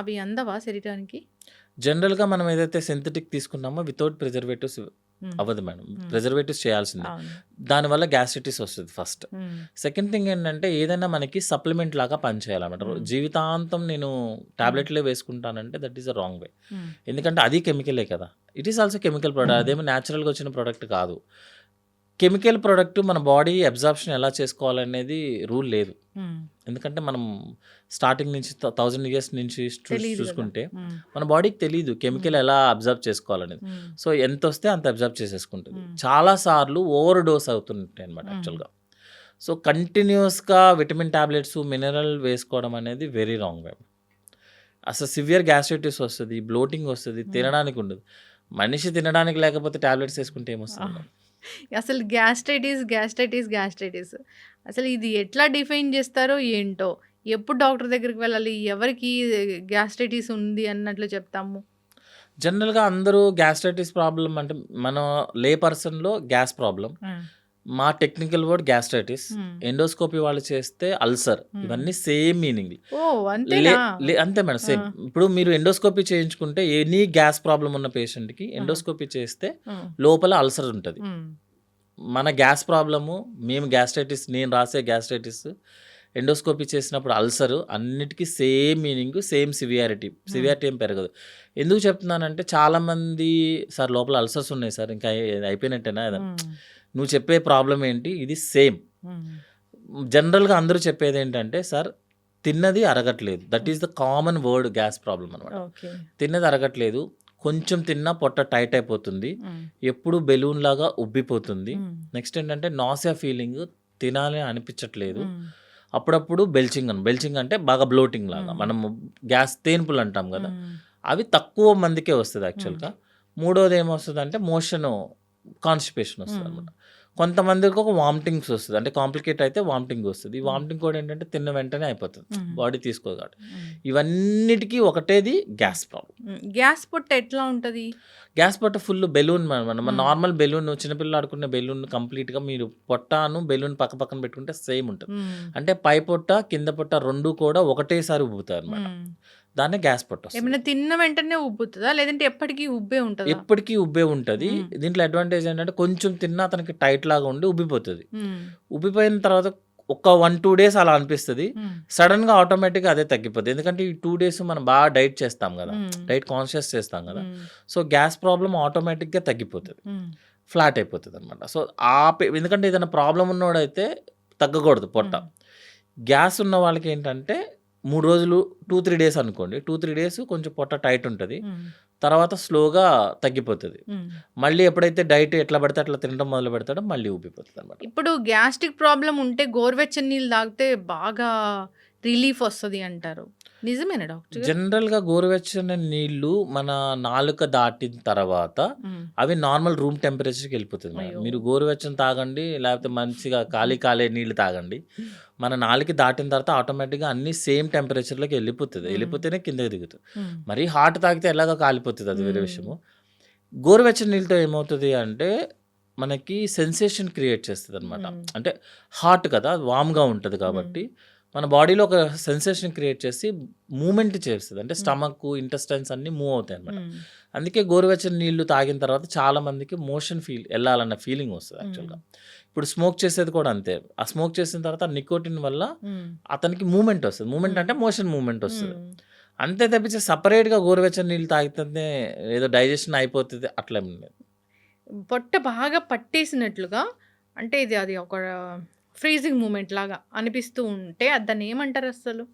అవి అందవా శరీరానికి? జనరల్గా మనం ఏదైతే సింథటిక్ తీసుకున్నామో వితౌట్ ప్రిజర్వేటివ్స్ అవ్వదు మేడం. ప్రిజర్వేటివ్స్ చేయాల్సిందే. దానివల్ల గ్యాస్ట్రైటిస్ వస్తుంది ఫస్ట్. సెకండ్ థింగ్ ఏంటంటే, ఏదైనా మనకి సప్లిమెంట్ లాగా పనిచేయాలన్నమాట. జీవితాంతం నేను టాబ్లెట్లే వేసుకుంటానంటే that is a wrong way. ఎందుకంటే అది కెమికలే కదా. It is also chemical product, అదేమో న్యాచురల్గా వచ్చిన ప్రోడక్ట్ కాదు. కెమికల్ ప్రోడక్ట్ మన బాడీ అబ్జార్ప్షన్ ఎలా చేసుకోవాలనేది రూల్ లేదు. ఎందుకంటే మనం స్టార్టింగ్ నుంచి 1000 years నుంచి చూసుకుంటే మన బాడీకి తెలియదు కెమికల్ ఎలా అబ్జర్వ్ చేసుకోవాలనేది. సో ఎంత వస్తే అంత అబ్జర్వ్ చేసేసుకుంటుంది. చాలాసార్లు ఓవర్ డోస్ అవుతుంటాయి అనమాట యాక్చువల్గా. సో కంటిన్యూస్గా విటమిన్ టాబ్లెట్స్, మినరల్ వేసుకోవడం అనేది వెరీ రాంగ్ వే. అసలు సివియర్ గ్యాస్ట్రైటిస్ వస్తుంది, బ్లోటింగ్ వస్తుంది, తినడానికి ఉండదు. మనిషి తినడానికి లేకపోతే టాబ్లెట్స్ వేసుకుంటే ఏమొస్తుంది? అసలు గ్యాస్ట్రైటిస్ అసలు ఇది ఎట్లా డిఫైన్ చేస్తారో ఏంటో, ఎప్పుడు డాక్టర్ దగ్గరికి వెళ్ళాలి, ఎవరికి గ్యాస్ట్రైటిస్ ఉంది అన్నట్లు చెప్తాము? జనరల్గా అందరూ గ్యాస్ట్రైటిస్ ప్రాబ్లం అంటే మన లే పర్సన్లో గ్యాస్ ప్రాబ్లం, మా టెక్నికల్ వర్డ్ గ్యాస్ట్రైటిస్, హ్మ్. ఎండోస్కోపీ వాళ్ళు చేస్తే అల్సర్. హ్మ్. ఇవన్నీ సేమ్ మీనింగ్. ఓహ్! అంతేనా? అంతే మేడం ఆ! సేమ్. ఇప్పుడు మీరు ఎండోస్కోపీ చేయించుకుంటే ఎనీ గ్యాస్ ప్రాబ్లమ్ ఉన్న పేషెంట్‌కి ఆహా! ఎండోస్కోపీ చేస్తే హ్మ్. లోపల అల్సర్ ఉంటది. హ్మ్. మన గ్యాస్ ప్రాబ్లము, మేము గ్యాస్ట్రైటిస్, నేను రాసే గ్యాస్ట్రైటిస్, ఎండోస్కోపీ చేసినప్పుడు అల్సరు అన్నిటికి సేమ్ మీనింగ్, సేమ్ సివియారిటీ. హ్మ్. సివియారిటీ ఏం పెరగదు. ఎందుకు చెప్తున్నానంటే చాలామంది సార్ లోపల అల్సర్స్ ఉన్నాయి సార్ ఇంకా అయిపోయినట్టేనా ఏదన్నా. హ్మ్. నువ్వు చెప్పే ప్రాబ్లమ్ ఏంటి? ఇది సేమ్. హ్మ్. జనరల్‌గా అందరూ చెప్పేదేంటంటే సార్ తిన్నది అరగట్లేదు. That hmm. Is the common word gas problem అనమాట. ఓకే. తిన్నది అరగట్లేదు. కొంచెం తిన్నా పొట్ట టైట్ అయిపోతుంది. హ్మ్. ఎప్పుడు బెలూన్‌లాగా ఉబ్బిపోతుంది. హ్మ్. నెక్స్ట్ ఏంటంటే నాసియా ఫీలింగ్, తినాలి అనిపించట్లేదు. హ్మ్. అప్పుడప్పుడు బెల్చింగ్ అంటే బాగా బ్లోటింగ్ లాగా. హ్మ్. మనము గ్యాస్ తేన్పులు అంటాం గదా! హ్మ్. అవి తక్కువ మందికే వస్తది హ్మ్. యాక్చువల్‌గా. మూడోది ఏమొస్తదంటే మోషను కాన్‌స్టిపేషన్ హ్మ్. వస్తదనమాట. కొంతమందికి ఒక వామిటింగ్స్ వస్తది. అంటే కాంప్లికేట్ అయితే వామిటింగ్ వస్తది. ఈ హ్మ్. వామిటింగ్ కూడా ఏంటంటే తిన్న వెంటనే అయిపోతది. హ్మ్. బాడీ తీసుకోదు కాబట్టి. హ్మ్. ఇవన్నిటికి ఒకటేది హ్మ్. Gas problem. హ్మ్. గ్యాస్ పొట్ట ఎట్లా ఉంటది? గ్యాస్ పొట్ట ఫుల్ బెలూన్ మన హ్మ్. నార్మల్ బెలూన్ చిన్నపిల్లలు ఆడుకునే బెలూన్ కంప్లీట్‌గా మీరు పొట్టను బెలూన్ పక్కన పెట్టుకుంటే సేమ్ ఉంటది. హ్మ్. అంటే పై పొట్ట, కింద పొట్ట 2 కూడా ఒకటేసారి ఉబ్బుతాయన్నమాట. హ్మ్. దాన్నే గ్యాస్ పొట్టొస్తది. ఏమన్నా తిన్న వెంటనే ఉబ్బుతదా? లేదంటే ఎప్పటికి ఉబ్బే ఉంటదా? ఎప్పటికి ఉబ్బే ఉంటది. హ్మ్. దీంట్లో అడ్వాంటేజ్ ఏంటంటే కొంచెం తిన్నా అతనికి టైట్ లాగా ఉండి ఉబ్బిపోతది. హ్మ్. ఉబ్బిపోయిన తర్వాత ఒక 1, 2 డేస్ అలా అనిపిస్తది. హ్మ్. సడెన్‌గా ఆటోమేటిక్‌గా అదే తగ్గిపోద్ది. ఎందుకంటే ఈ 2 డేస్ మనం బాగా డైట్ చేస్తాం గదా! హ్మ్. డైట్ కాన్షియస్ చేస్తాం గదా! హ్మ్. సో, గ్యాస్ ప్రాబ్లమ్ ఆటోమేటిక్‌గా తగ్గిపోతది. హ్మ్. ఫ్లాట్ అయిపోతదనమాట. సో, ఎందుకంటే ఏదైనా ప్రాబ్లమ్ ఉన్నోడైతే తగ్గకూడదు పొట్ట. హ్మ్. గ్యాస్ ఉన్న వాళ్ళకేంటంటే 3 రోజులు 2, 3 డేస్ అనుకోండి. 2, 3 డేస్ కొంచెం పొట్ట టైట్ ఉంటది. హ్మ్. తర్వాత స్లోగా తగ్గిపోతది. హ్మ్. మళ్ళీ ఎప్పుడైతే డైట్ ఎట్లా పడితే అట్లా తినడం మొదలు పెడతాడో మళ్ళీ ఉబ్బిపోతదనమాట. ఇప్పుడు గ్యాస్ట్రిక్ ప్రాబ్లమ్ ఉంటే గోరువెచ్చని నీళ్ళు తాగితే బాగా రిలీఫ్ వస్తది అంటారు. నిజమేనా డాక్టర్ గారు? జనరల్‌గా గోరువెచ్చని నీళ్ళు మన నాలుక దాటిన తర్వాత హ్మ్. అవి నార్మల్ రూమ్ టెంపరేచర్‌కి వెళ్ళిపోతది మేడం. అయ్యో! మీరు గోరువెచ్చని తాగండి, లేకపోతే మంచిగా కాలే నీళ్ళు తాగండి. మన నాలుక దాటిన తర్వాత ఆటోమేటిక్‌గా అన్నీ సేమ్ టెంపరేచర్‌లోకి వెళ్ళిపోతది. హ్మ్. వెళ్ళిపోతేనే కిందకి దిగుతది. హ్మ్. మరీ హాట్ తాగితే ఎలాగో కాలిపోతది అది వేరే హ్మ్. విషయము. గోరువెచ్చని నీళ్ళతో ఏమవుతది అంటే మనకి సెన్సేషన్ క్రియేట్ చేస్తదనమాట. హ్మ్. అంటే హాట్ కదా! వార్మ్‌గా ఉంటది హ్మ్. కాబట్టి మన బాడీలో ఒక సెన్సేషన్ క్రియేట్ చేసి మూవ్‌మెంట్ చేస్తది. అంటే హ్మ్. స్టమక్, ఇంటెస్టైన్స్ అన్నీ మూవ్ అవుతాయన్నమాట. హ్మ్. అందుకే గోరువెచ్చని నీళ్లు తాగిన తర్వాత చాలా మందికి మోషన్ ఎళ్ళాలన్న ఫీలింగ్ వస్తది హ్మ్. యాక్చువల్‌గా. ఇప్పుడు స్మోక్ చేసేది కూడా అంతే. ఆ స్మోక్ చేసిన తర్వాత నికోటిన్ వల్ల హ్మ్. అతనికి మూవ్‌మెంట్ వస్తది. మూవ్‌మెంట్ హ్మ్. అంటే మోషన్ మూవ్‌మెంట్ వస్తది. హ్మ్. అంతే తప్పించి సెపరేట్‌గా గోరువెచ్చని నీళ్ళు తాగితేనే ఏదో డైజెషన్ అయిపోతది అట్లేం లేదు. పొట్ట బాగా పట్టేసినట్లుగా అంటే అది ఒక ఫ్రీజింగ్ మూమెంట్ లాగా అనిపిస్తూ ఉంటే దాన్నేమంటారసలు?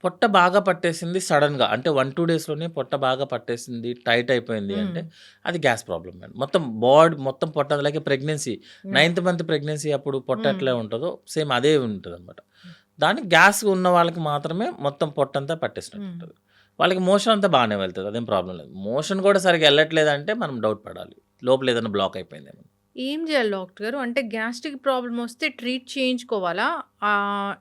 పొట్ట బాగా పట్టేసింది సడెన్‌గా. అంటే 1, 2 డేస్‌లోనే పొట్ట బాగా పట్టేసింది, టైట్ అయిపోయింది హ్మ్. అంటే అది గ్యాస్ ప్రాబ్లమ్ మేడం. మొత్తం పొట్ట అలాగే pregnancy yeah! Ninth month pregnancy అప్పుడు పొట్ట హ్మ్. ఎట్లా ఉంటదో సేమ్ అదే ఉంటదనమాట. దానికి గ్యాస్ ఉన్న వాళ్ళకి మాత్రమే మొత్తం పొట్టంతా పట్టేసినట్టు హ్మ్. ఉంటది. వాళ్ళకి మోషన్ అంతా బానే వెళ్తది. అదేం ప్రాబ్లమ్ లేదు. మోషన్ కూడా సరిగ్గా ఎళ్ళట్లేదంటే మనం డౌట్ పడాలి. లోపల ఏదైనా బ్లాక్ అయిపోయిందేమో. ఏం జేయాలి డాక్టర్ గారు? అంటే గ్యాస్ట్రిక్ ప్రాబ్లమ్ వస్తే ట్రీట్ చేయించుకోవాలా?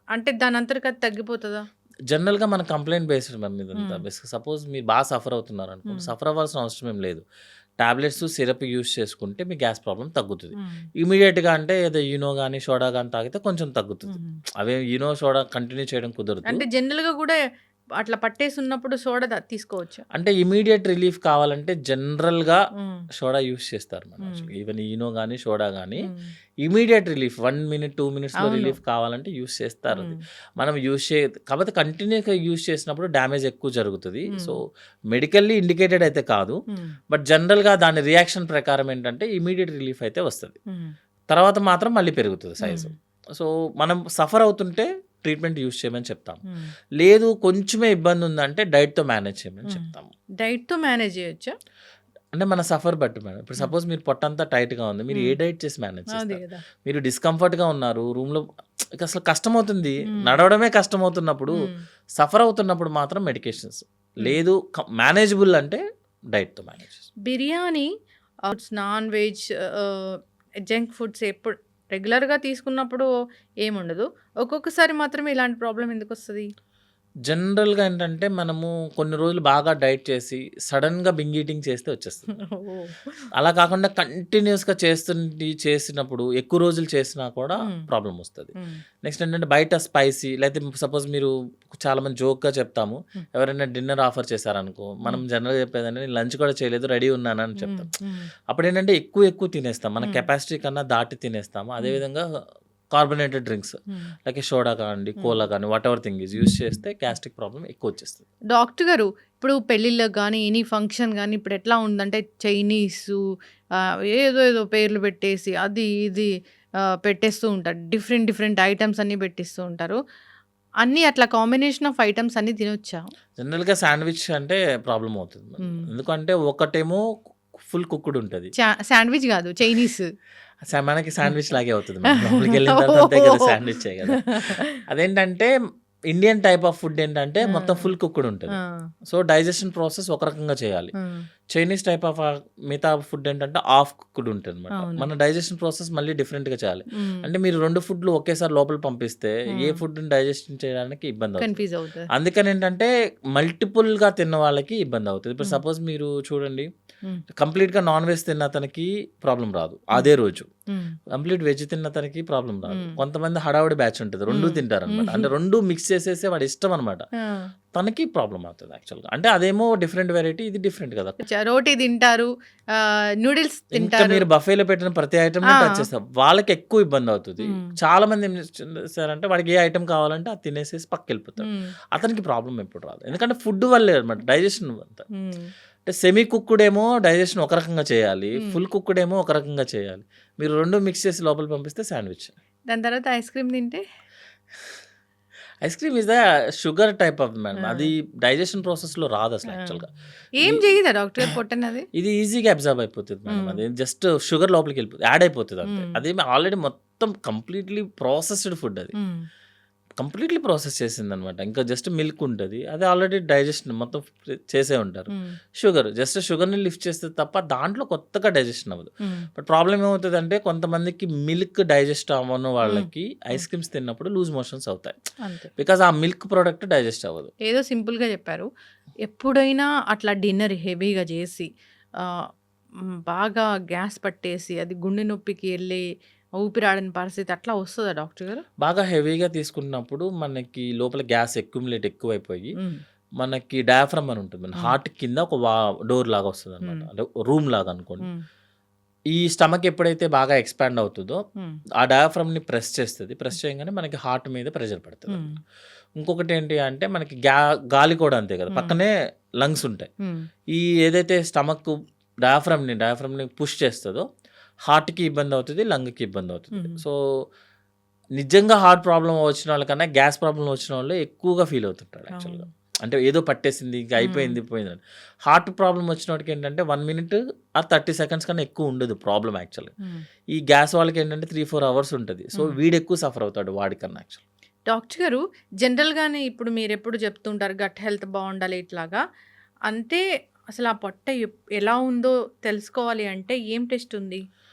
అంటే దానంతటికి అది తగ్గిపోతదా? జనరల్‌గా మన కంప్లెయింట్ బేస్డ్ మ్యామ్ ఇదంతా. హ్మ్. సపోజ్ మీరు బాగా సఫర్ అవుతున్నారనుకోండి. హ్మ్. సఫర్ అవ్వాల్సిన అవసరం ఏం లేదు. టాబ్లెట్స్, సిరప్ యూజ్ చేసుకుంటే మీ గ్యాస్ ప్రాబ్లమ్ తగ్గుతది. హ్మ్. ఇమ్మీడియేట్‌గా అంటే ఏదో ఈనో గాని, సోడా గాని తాగితే కొంచెం తగ్గుతది. హుహు. అవే ఈనో, సోడా కంటిన్యూ చేయడం కుదరదు. అంటే జనరల్‌గా గూడా అట్లా పట్టేసున్నప్పుడు సోడా తీసుకోవచ్చా? అంటే ఇమ్మీడియేట్ రిలీఫ్ కావాలంటే జనరల్‌గా హ్మ్. సోడా యూజ్ చేస్తారు మేడం హ్మ్. యాక్చువల్‌గా. ఈవెన్ ఈనో గాని, సోడా గాని హ్మ్. ఇమ్మీడియేట్ రిలీఫ్ 1 మినిట్, 2 మినిట్స్‌లో అవును. రిలీఫ్ కావాలంటే యూజ్ చేస్తారది. హ్మ్. మనం కాపోతే కంటిన్యూ‌గా యూజ్ చేసినప్పుడు డ్యామేజ్ ఎక్కువ జరుగుతది. హ్మ్. సో, మెడికల్లీ ఇండికేటెడ్ అయితే కాదు. హ్మ్. బట్ జనరల్‌గా దాని రియాక్షన్ ప్రకారం ఏంటంటే ఇమ్మీడియేట్ రిలీఫ్ అయితే వస్తది. హ్మ్. తర్వాత మాత్రం మళ్ళీ పెరుగుతది హ్మ్. సైజు. సో, మనం సఫర్ అవుతుంటే ట్రీట్మెంట్ యూజ్ చేయమని చెప్తాం. హ్మ్. లేదు కొంచెమే ఇబ్బందుందంటే డైట్‌తో మేనేజ్ చేయమని హ్మ్. చెప్తాము. డైట్‌తో మేనేజ్ జేయొచ్చా? అంటే మన సఫర్ బట్టి మేడం. ఇప్పుడు హ్మ్. సపోజ్ మీరు పొట్టంతా టైట్‌గా ఉంది. మీరు ఏ హ్మ్. డైట్ చేసి మేనేజ్ అదే చేస్తారు? గదా! మీరు డిస్కంఫర్ట్‌గా ఉన్నారు. రూమ్‌లో అసలు కష్టమవుతుంది. హ్మ్. నడవడమే కష్టమవుతున్నప్పుడు, హ్మ్. సఫర్ అవుతున్నప్పుడు మాత్రం మెడికేషన్స్. హ్మ్. లేదు మేనేజబుల్ అంటే డైట్‌తో మేనేజ్ చేస్తాం. Biryani non veg junk foods ఎప్పుడు రెగ్యులర్‌గా తీసుకున్నప్పుడు ఏముండదు. ఒక్కొక్కసారి మాత్రమే ఇలాంటి ప్రాబ్లమ్ ఎందుకొస్తది? జనరల్‌గా ఏంటంటే మనము కొన్ని రోజులు బాగా డైట్ చేసి సడెన్‌గా బింజ్ ఈటింగ్ చేస్తే వచ్చేస్తది. ఓహ్! అలా కాకుండా కంటిన్యూయస్‌గా చేసినప్పుడు ఎక్కువ రోజులు చేసినా కూడా హ్మ్. ప్రాబ్లమ్ వస్తది. హ్మ్. నెక్స్ట్ ఏంటంటే బయట స్పైసీ లేకపోతే సపోజ్ మీరు చాలామంది జోక్‌గా చెప్తాము. హ్మ్. ఎవరైనా డిన్నర్ ఆఫర్ చేశారనుకో, మనం హ్మ్. జనరల్‌గా చెప్పేదంటే నేను లంచ్ కూడా చేయలేదు రెడీ ఉన్నానని హ్మ్. చెప్తాం. హ్మ్. అప్పుడేంటంటే ఎక్కువ తినేస్తాం. మన హ్మ్. కెపాసిటీ కన్నా దాటి తినేస్తాము. హ్మ్. అదేవిధంగా కార్బోనేటెడ్ డ్రింక్స్ హ్మ్. లైక్ సోడా కానివ్వండి, హ్మ్. కోలా కానీ వాటెవర్ థింగ్ ఈజ్ యూజ్ చేస్తే గ్యాస్ట్రిక్ ప్రాబ్లమ్ ఎక్కువొచ్చేస్తది. డాక్టర్ గారు, ఇప్పుడు పెళ్ళిళ్ళకి గానీ, ఎనీ ఫంక్షన్ గానీ, ఇప్పుడు ఎట్లా ఉందంటే చైనీసు ఏదో పేర్లు పెట్టేసి అది ఇది పెట్టేస్తూ ఉంటారు. డిఫరెంట్ డిఫరెంట్ ఐటెమ్స్ అన్నీ పెట్టిస్తూ ఉంటారు. అన్నీ అట్లా కాంబినేషన్ ఆఫ్ ఐటెమ్స్ అన్నీ తినొచ్చా? జనరల్‌గా శాండ్‌విచ్ అంటే ప్రాబ్లమ్ అవుతది మనకి. హ్మ్. ఎందుకంటే ఒకటేమో ఫుల్ కుక్డ్ ఉంటది. శాండ్‌విచ్ గాదు. చైనీస్. మనకి శాండ్‌విచ్ లాగే అవుతది మేడం. లోపలికెళ్ళిన తర్వాత అంతే కదా! ఓహ్! శాండ్‌విచ్చే కదా! అదేంటంటే ఇండియన్ టైప్ ఆఫ్ ఫుడ్ ఏంటంటే ఆ! మొత్తం ఫుల్ కుక్డ్ ఉంటది. ఆ! సో, డైజెషన్ ప్రాసెస్ ఒక రకంగా చేయాలి. ఆ! చైనీస్ టైప్ ఆఫ్ మిగతా ఫుడ్ ఏంటంటే హాఫ్ కుక్డ్ ఉంటదనమాట. అవును. మన డైజెషన్ ప్రాసెస్ మళ్ళీ డిఫరెంట్‌గా చేయాలి. హ్మ్. అంటే మీరు 2 ఫుడ్‌లు ఒకేసారి లోపలికి పంపిస్తే ఏ హ్మ్. ఫుడ్‌ని డైజెషన్ చేయడానికి ఇబ్బందవుతది. కన్‌ఫ్యూజ్ అవుతది. అందుకనేంటంటే మల్టిపుల్‌గా తిన్న వాళ్ళకి ఇబ్బందవుతది. ఇప్పుడు హ్మ్. సపోజ్ మీరు చూడండి హ్మ్. కంప్లీట్‌గా నాన్ వెజ్ తిన్న అతనికి ప్రాబ్లమ్ రాదు. హ్మ్. అదే రోజు. హ్మ్. కంప్లీట్ వెజ్ తిన్న అతనికి ప్రాబ్లమ్ రాదు. హ్మ్. కొంతమంది హడావిడి బ్యాచ్ ఉంటది. 2 హ్మ్. తింటారనమాట. హుహు. అంటే 2 మిక్స్ చేసేసి వాడి ఇష్టం అనమాట. ఆ! తనకి ప్రాబ్లమ్ అవుతది యాక్చువల్‌గా. అంటే అదేమో డిఫరెంట్ వెరైటీ. ఇది డిఫరెంట్ కదా! రోటీ తింటారు. నూడిల్స్ ఇంకా తింటారు. మీరు బఫేలో పెట్టిన ప్రతి ఐటెమ్‌ని టచ్ ఆ! చేస్తారు. వాళ్ళకి ఎక్కువ ఇబ్బందవుతది. హ్మ్. చాలామంది ఏం చేస్తారంటే వాడికి ఏ ఐటెమ్ కావాలంటే అది తినేసేసి పక్కకెళ్ళిపోతాడు. హ్మ్. అతనికి ప్రాబ్లమ్ ఎప్పుడు రాదు. ఎందుకంటే ఫుడ్ వల్లే అనమాట. డైజెషన్ అంతా. హ్మ్. అంటే సెమీ కుక్డ్ ఏమో డైజెషన్ ఒక రకంగా చేయాలి. హ్మ్. ఫుల్ కుక్డ్ ఏమో ఒక రకంగా చేయాలి. మీరు 2 మిక్స్ చేసి లోపలికి పంపిస్తే శాండ్‌విచ్. దాని తర్వాత ఐస్ క్రీమ్ తింటే? Ice cream is the sugar type of ఆ! మేడం. అది డైజెషన్ ప్రాసెస్‌లో రాదసలు ఆ! యాక్చువల్‌గా. ఏం ఈ చెయ్యదా డాక్టర్ గారు పొట్టనది? ఇది ఈజీగా అబ్జార్బ్ అయిపోతది మేడం. హ్మ్. అది జస్ట్ షుగర్ లోపలికెళ్ళిపోతది. యాడ్ అయిపోతది అంతే. హ్మ్. అదేమి ఆల్రెడీ మొత్తం కంప్లీట్‌లీ ప్రాసెస్డ్ ఫుడ్ అది. హ్మ్. కంప్లీట్‌లీ ప్రాసెస్ చేసిందనమాట. ఇంకా జస్ట్ మిల్క్ ఉంటది. అది ఆల్రెడీ డైజెషన్ మొత్తం చేసే ఉంటారు. హ్మ్. జస్ట్ షుగర్‌ని లిఫ్ట్ చేస్తది తప్ప దాంట్లో కొత్తగా డైజెషన్ అవ్వదు. హ్మ్. బట్ ప్రాబ్లమ్ ఏమవుతదంటే కొంతమందికి మిల్క్ డైజెస్ట్ అవ్వని హ్మ్. వాళ్ళకి హ్మ్. ఐస్ క్రీమ్స్ తిన్నప్పుడు లూజ్ మోషన్స్ అవుతాయి. అంతే. బికాజ్ ఆ మిల్క్ ప్రొడక్ట్ డైజెస్ట్ అవ్వదు. ఏదో సింపుల్‌గా చెప్పారు. ఎప్పుడైనా అట్లా డిన్నర్ హెవీగా జేసి ఆహ్, బాగా గ్యాస్ పట్టేసి అది గుండె నొప్పికి ఎళ్ళి ఊపిరాడని పరిస్థితి అట్లా వస్తదా డాక్టర్ గారు? బాగా హెవీగా తీసుకున్నప్పుడు మనకి లోపల గ్యాస్ అక్యుములేట్ ఎక్కువైపోయి హ్మ్. మనకి డయాఫ్రామ్ అని ఉంటుంది. మన హ్మ్. హార్ట్ కింద ఒక డోర్ లాగా వస్తదనమాట. హ్మ్. అంటే రూమ్ లాగా అనుకోండి. హ్మ్. ఈ స్టమక్ ఎప్పుడైతే బాగా ఎక్స్‌పాండ్ అవుతదో, హ్మ్. ఆ డయాఫ్రామ్‌ని ప్రెస్ చేస్తది. ప్రెస్ చేయంగానే మనకి హార్ట్ మీద ప్రెషర్ హ్మ్. పడతదనమాట. ఇంకొకటేంటి అంటే మనకి గాలి కూడా అంతే కదా! హ్మ్. పక్కనే లంగ్స్ ఉంటాయి. హ్మ్. ఈ ఏదైతే స్టమక్ డయాఫ్రామ్‌ని పుష్ చేస్తదో, హార్ట్‌కి ఇబ్బందవుతది. లంగ్‌కి ఇబ్బందవుతది. హ్మ్. సో, నిజంగా హార్ట్ ప్రాబ్లమ్ వచ్చిన వాళ్ళకన్నా గ్యాస్ ప్రాబ్లమ్ వచ్చిన వాళ్ళే ఎక్కువగా ఫీల్ అవుతుంటారు అవును. యాక్చువల్‌గా. అంటే ఏదో పట్టేసింది, ఇంక హ్మ్. అయిపోయింది, పోయిందని. హార్ట్ ప్రాబ్లమ్ వచ్చినోడికి ఏంటంటే 1 మినిట్ ఆర్ 30 సెకండ్స్ కన్నా ఎక్కువ ఉండదు ప్రాబ్లమ్ యాక్చువల్‌గా. హ్మ్. ఈ గ్యాస్ వాళ్ళకేంటంటే 3, 4 అవర్స్ ఉంటది. సో, హ్మ్. వీడెక్కువ సఫర్ అవుతాడు వాడికన్నా యాక్చువల్‌గా. డాక్టర్ గారు, జనరల్‌గానే ఇప్పుడు మీరెప్పుడు చెప్తుంటారు గట్ హెల్త్ బావుండాలి ఇట్లాగా. అంటే అసలు ఆ పొట్ట ఎలా ఉందో తెలుసుకోవాలి అంటే ఏం టెస్ట్ ఉంది?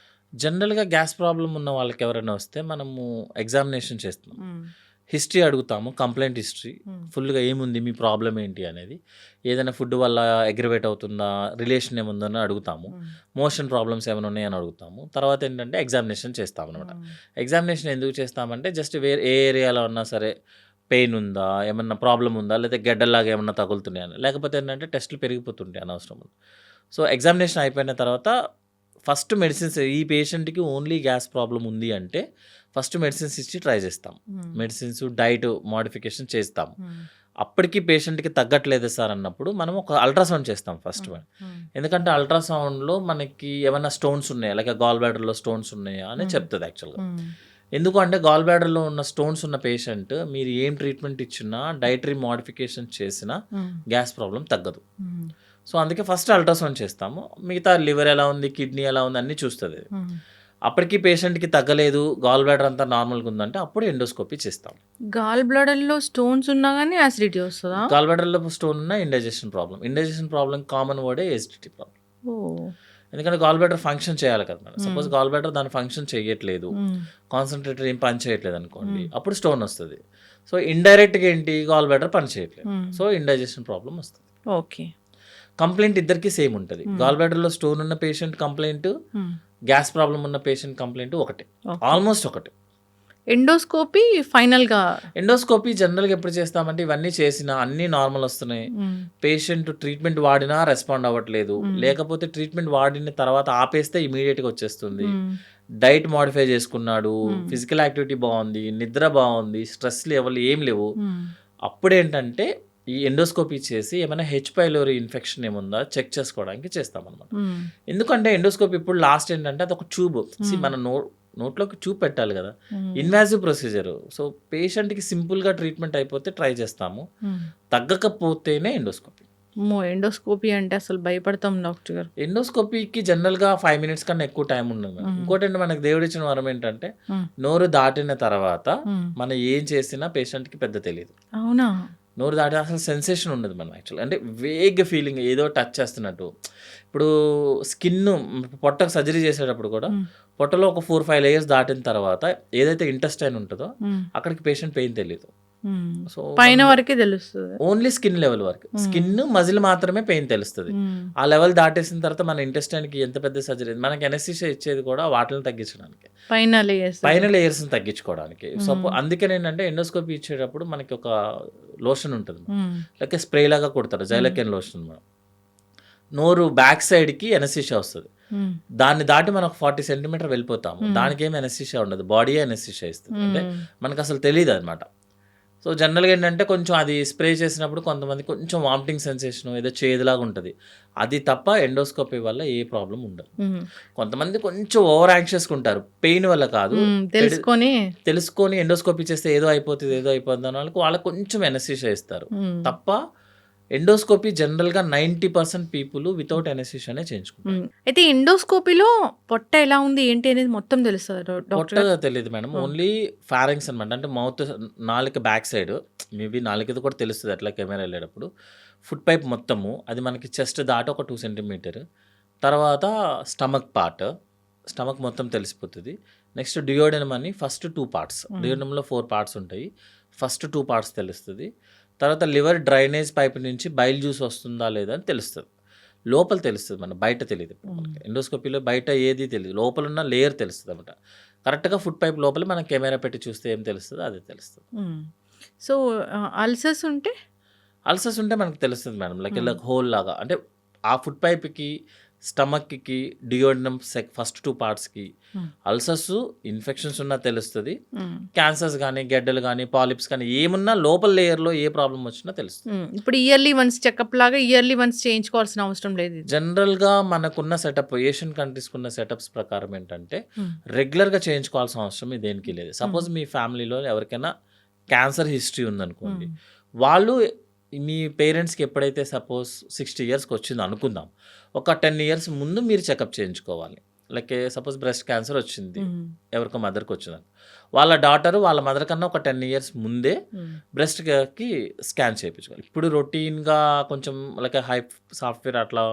జనరల్‌గా గ్యాస్ ప్రాబ్లమ్ ఉన్న వాళ్ళకెవరైనా వస్తే మనము ఎగ్జామినేషన్ చేస్తాం. హ్మ్. హిస్టరీ అడుగుతాము. Complaint history. హ్మ్. ఫుల్‌గా ఏముంది? మీ ప్రాబ్లమ్ ఏంటి అనేది. ఏదైనా ఫుడ్ వల్ల అగ్రివేట్ అవుతుందా? రిలేషన్ ఏముందని అడుగుతాము. హ్మ్. మోషన్ ప్రాబ్లమ్స్ ఏమైనా ఉన్నాయని అడుగుతాము. తర్వాత ఏంటంటే ఎగ్జామినేషన్ చేస్తామనమాట. హ్మ్. ఎగ్జామినేషన్ ఎందుకు చేస్తామంటే జస్ట్ ఏ ఏరియాలో ఉన్నా సరే పెయిన్ ఉందా? ఏమన్నా ప్రాబ్లమ్ ఉందా? లేతే గెడ్డల్లాగా ఏమన్నా తగులుతున్నాయా? లేకపోతే ఏంటంటే టెస్టులు పెరిగిపోతుంటాయి అనవసరం. సో, ఎగ్జామినేషన్ అయిపోయిన తర్వాత ఫస్ట్ మెడిసిన్స్ ఈ పేషెంట్‌కి ఓన్లీ గ్యాస్ ప్రాబ్లమ్ ఉంది అంటే ఫస్ట్ మెడిసిన్స్ ఇచ్చి ట్రై చేస్తాం. హ్మ్. మెడిసిన్స్, డైట్ మోడిఫికేషన్ చేస్తాము. హ్మ్. అప్పటికి పేషెంట్‌కి తగ్గట్లేదు సార్ అన్నప్పుడు మనం ఒక అల్ట్రాసౌండ్ చేస్తాం ఫస్ట్ హ్మ్. వన్. హ్మ్. ఎందుకంటే అల్ట్రాసౌండ్‌లో మనకి ఏమన్నా స్టోన్స్ ఉన్నాయా? లైక్ గాల్ బ్లాడర్‌లో స్టోన్స్ ఉన్నాయా? అని హ్మ్. చెప్తది యాక్చువల్‌గా. హ్మ్. ఎందుకు అంటే గాల్ బ్లాడర్‌లో ఉన్న స్టోన్స్ ఉన్న పేషెంట్ మీరు ఏం ట్రీట్మెంట్ ఇచ్చినా, డైటరీ మోడిఫికేషన్ చేసినా హ్మ్. గ్యాస్ ప్రాబ్లమ్ తగ్గదు. హ్మ్. సో, అందుకే ఫస్ట్ అల్ట్రాసౌండ్ చేస్తాము. మిగతా లివర్ ఎలా ఉంది, కిడ్నీ ఎలా ఉంది అన్నీ చూస్తదది. హ్మ్. అప్పటికి పేషెంట్‌కి తగ్గలేదు, గాల్ బ్లాడర్ అంతా నార్మల్‌గా ఉందంటే అప్పుడు ఎండోస్కోపీ చేస్తాం. గాల్ బ్లాడర్‌లో స్టోన్స్ ఉన్నా గాని యాసిడిటీ వస్తదా? గాల్ బ్లాడర్‌లో స్టోన్ ఉన్న indigestion problem. Indigestion problem common వర్డే ఎసిడిటీ ప్రాబ్లమ్. ఓహ్! ఎందుకంటే గాల్ బ్లాడర్ ఫంక్షన్ చేయాలి కదా మేడం. సపోజ్ గాల్ బ్లాడర్ దాని ఫంక్షన్ చేయట్లేదు, కాన్సన్ట్రేటర్ ఏం పని చేయట్లేదు అనుకోండి, అప్పుడు స్టోన్ వస్తుంది. సో ఇండైరెక్ట్గా ఏంటి, గాల్ బ్లాడర్ పని చేయట్లేదు, సో ఇండైజెషన్ ప్రాబ్లం వస్తుంది. ఓకే. కంప్లైంట్ ఇద్దరికి సేమ్ ఉంటుంది. గాల్ బ్లాడర్లో స్టోన్ ఉన్న పేషెంట్ కంప్లైంట్, గ్యాస్ ప్రాబ్లం ఉన్న పేషెంట్ కంప్లైంట్ ఒకటే, ఆల్మోస్ట్ ఒకటే. ఎండోస్కోపీ ఫైనల్గా ఎండోస్కోపీ జనరల్గా ఎప్పుడు చేస్తామంటే ఇవన్నీ చేసినా అన్నీ నార్మల్ వస్తున్నాయి, పేషెంట్ ట్రీట్మెంట్ వాడినా రెస్పాండ్ అవ్వట్లేదు, లేకపోతే ట్రీట్మెంట్ వాడిన తర్వాత ఆపేస్తే ఇమీడియట్గా వచ్చేస్తుంది, డైట్ మాడిఫై చేసుకున్నాడు, ఫిజికల్ యాక్టివిటీ బాగుంది, నిద్ర బాగుంది, స్ట్రెస్ లెవెల్ ఏం లేవు, అప్పుడేంటంటే ఈ ఎండోస్కోపీ చేసి ఏమైనా హెచ్ పైలోరీ ఇన్ఫెక్షన్ ఏముందా చెక్ చేసుకోవడానికి చేస్తామన్నమాట. ఎందుకంటే ఎండోస్కోపీ ఇప్పుడు లాస్ట్ ఏంటంటే అది ఒక ట్యూబ్, మన నోట్లోకి ట్యూబ్ పెట్టాలి కదా, ఇన్వాజివ్ ప్రొసీజర్. సో పేషెంట్కి సింపుల్గా ట్రీట్మెంట్ అయిపోతే ట్రై చేస్తాము, తగ్గకపోతేనే ఎండోస్కోపీ. ఎండోస్కోపీ అంటే అసలు భయపడతాం డాక్టర్ గారు. ఎండోస్కోపీకి జనరల్గా 5 minutes కన్నా ఎక్కువ టైం ఉండదు. ఇంకోటి అంటే మనకు దేవుడు ఇచ్చిన వరం ఏంటంటే నోరు దాటిన తర్వాత మనం ఏం చేసినా పేషెంట్కి పెద్ద తెలియదు. అవునా? నోరు దాటి అసలు సెన్సేషన్ ఉండదు మనం యాక్చువల్, అంటే వేగ్ ఫీలింగ్ ఏదో టచ్ చేస్తున్నట్టు. ఇప్పుడు స్కిన్ పొట్టకు సర్జరీ చేసేటప్పుడు కూడా పొట్టలో ఒక 4-5 layers దాటిన తర్వాత ఏదైతే ఇంటెస్టైన్ ఉంటుందో అక్కడికి పేషెంట్ పెయిన్ తెలియదు. సో పైన వరకే తెలుస్తుంది, ఓన్లీ స్కిన్ లెవెల్ వరకు, స్కిన్ మజిల్ మాత్రమే పెయిన్ తెలుస్తుంది. ఆ లెవెల్ దాటేసిన తర్వాత మన ఇంటెస్టైన్ కి ఎంత పెద్ద సర్జరీ, మనకి ఎనస్థీషియా ఇచ్చేది కూడా వాటిని తగ్గించడానికి, పైన లేయర్స్ తగ్గించుకోవడానికి. సో అందుకని ఏంటంటే ఎండోస్కోపీ ఇచ్చేటప్పుడు మనకి ఒక లోషన్ ఉంటుంది, లేక స్ప్రే లాగా కొడతారు, జైలకెన్ లోషన్. మనం నోరు బ్యాక్ సైడ్ కి ఎనస్థీషియా వస్తుంది, దాన్ని దాటి మనం 40 centimeter వెళ్ళిపోతాము, దానికి ఏమి ఎనస్థీషియా ఉండదు, బాడీ ఎనస్థీషియా ఇస్తుంది, అంటే మనకు అసలు తెలియదు అనమాట. సో జనరల్గా ఏంటంటే కొంచెం అది స్ప్రే చేసినప్పుడు కొంతమంది కొంచెం వామిటింగ్ సెన్సేషన్, ఏదో చేదులాగా ఉంటుంది, అది తప్ప ఎండోస్కోపీ వల్ల ఏ ప్రాబ్లం ఉండదు. కొంతమంది కొంచెం ఓవర్ యాంగ్షియస్గా ఉంటారు, పెయిన్ వల్ల కాదు, తెలుసుకొని ఎండోస్కోపీ చేస్తే ఏదో అయిపోతుంది అని వాళ్ళకి కొంచెం ఎనస్థీషియా ఇస్తారు తప్ప ఎండోస్కోపీ జనరల్గా 90% పీపుల్ వితౌట్ ఎనస్థీషియానే చేయించుకుంటారు. అయితే ఎండోస్కోపీలో పొట్ట ఎలా ఉంది ఏంటి అనేది మొత్తం తెలుస్తుంది? పొట్ట తెలియదు మేడం, ఓన్లీ ఫారింగ్స్ అనమాట, అంటే మౌత్ నాలుక బ్యాక్ సైడ్, మేబీ నాలుకది కూడా తెలుస్తుంది అట్లా కెమెరా వెళ్ళేటప్పుడు. ఫుడ్ పైప్ మొత్తము అది మనకి చెస్ట్ దాటి ఒక 2 centimeter, తర్వాత స్టమక్ పార్ట్, స్టమక్ మొత్తం తెలిసిపోతుంది. నెక్స్ట్ డియోడెనమ్ అని ఫస్ట్ 2 parts, డియోడెనమ్లో 4 parts ఉంటాయి, ఫస్ట్ 2 parts తెలుస్తుంది. తర్వాత లివర్ డ్రైనేజ్ పైప్ నుంచి బైల్ జ్యూస్ వస్తుందా లేదా అని తెలుస్తుంది, లోపల తెలుస్తుంది, మన బయట తెలియదు. ఎండోస్కోపీలో బయట ఏది తెలియదు, లోపల ఉన్న లేయర్ తెలుస్తుంది అనమాట. కరెక్ట్గా ఫుడ్ పైప్ లోపల మనం కెమెరా పెట్టి చూస్తే ఏం తెలుస్తుందో అదే తెలుస్తుంది. సో అల్సర్స్ ఉంటే మనకు తెలుస్తుంది మేడం, లైక్ హోల్ లాగా, అంటే ఆ ఫుడ్ పైప్కి, స్టమక్కి, డియోడెనమ్ ఫస్ట్ 2 partsకి అల్సర్స్, ఇన్ఫెక్షన్స్ ఉన్నా తెలుస్తుంది, క్యాన్సర్స్ కానీ, గెడ్డలు కానీ, పాలిప్స్ కానీ ఏమున్నా లోపల లేయర్లో ఏ ప్రాబ్లం వచ్చినా తెలుస్తుంది. ఇప్పుడు ఇయర్లీ వన్స్ చెకప్ లాగా ఇయర్లీ వన్స్ చేయించుకోవాల్సిన అవసరం లేదు. జనరల్గా మనకున్న సెటప్, ఏషియన్ కంట్రీస్కి ఉన్న సెటప్స్ ప్రకారం ఏంటంటే రెగ్యులర్గా చేయించుకోవాల్సిన అవసరం దేనికి లేదు. సపోజ్ మీ ఫ్యామిలీలో ఎవరికైనా క్యాన్సర్ హిస్టరీ ఉందనుకోండి, వాళ్ళు మీ పేరెంట్స్కి ఎప్పుడైతే సపోజ్ 60 yearsకి వచ్చింది అనుకుందాం, ఒక 10 years ముందు మీరు చెకప్ చేయించుకోవాలి. లైక్ సపోజ్ బ్రెస్ట్ క్యాన్సర్ వచ్చింది ఎవరికో మదర్కి వచ్చిందని, వాళ్ళ డాటర్ వాళ్ళ మదర్ కన్నా ఒక 10 years ముందే బ్రెస్ట్కి స్కాన్ చేయించుకోవాలి. ఇప్పుడు రొటీన్గా కొంచెం లైక్ హై సాఫ్ట్వేర్ అట్లా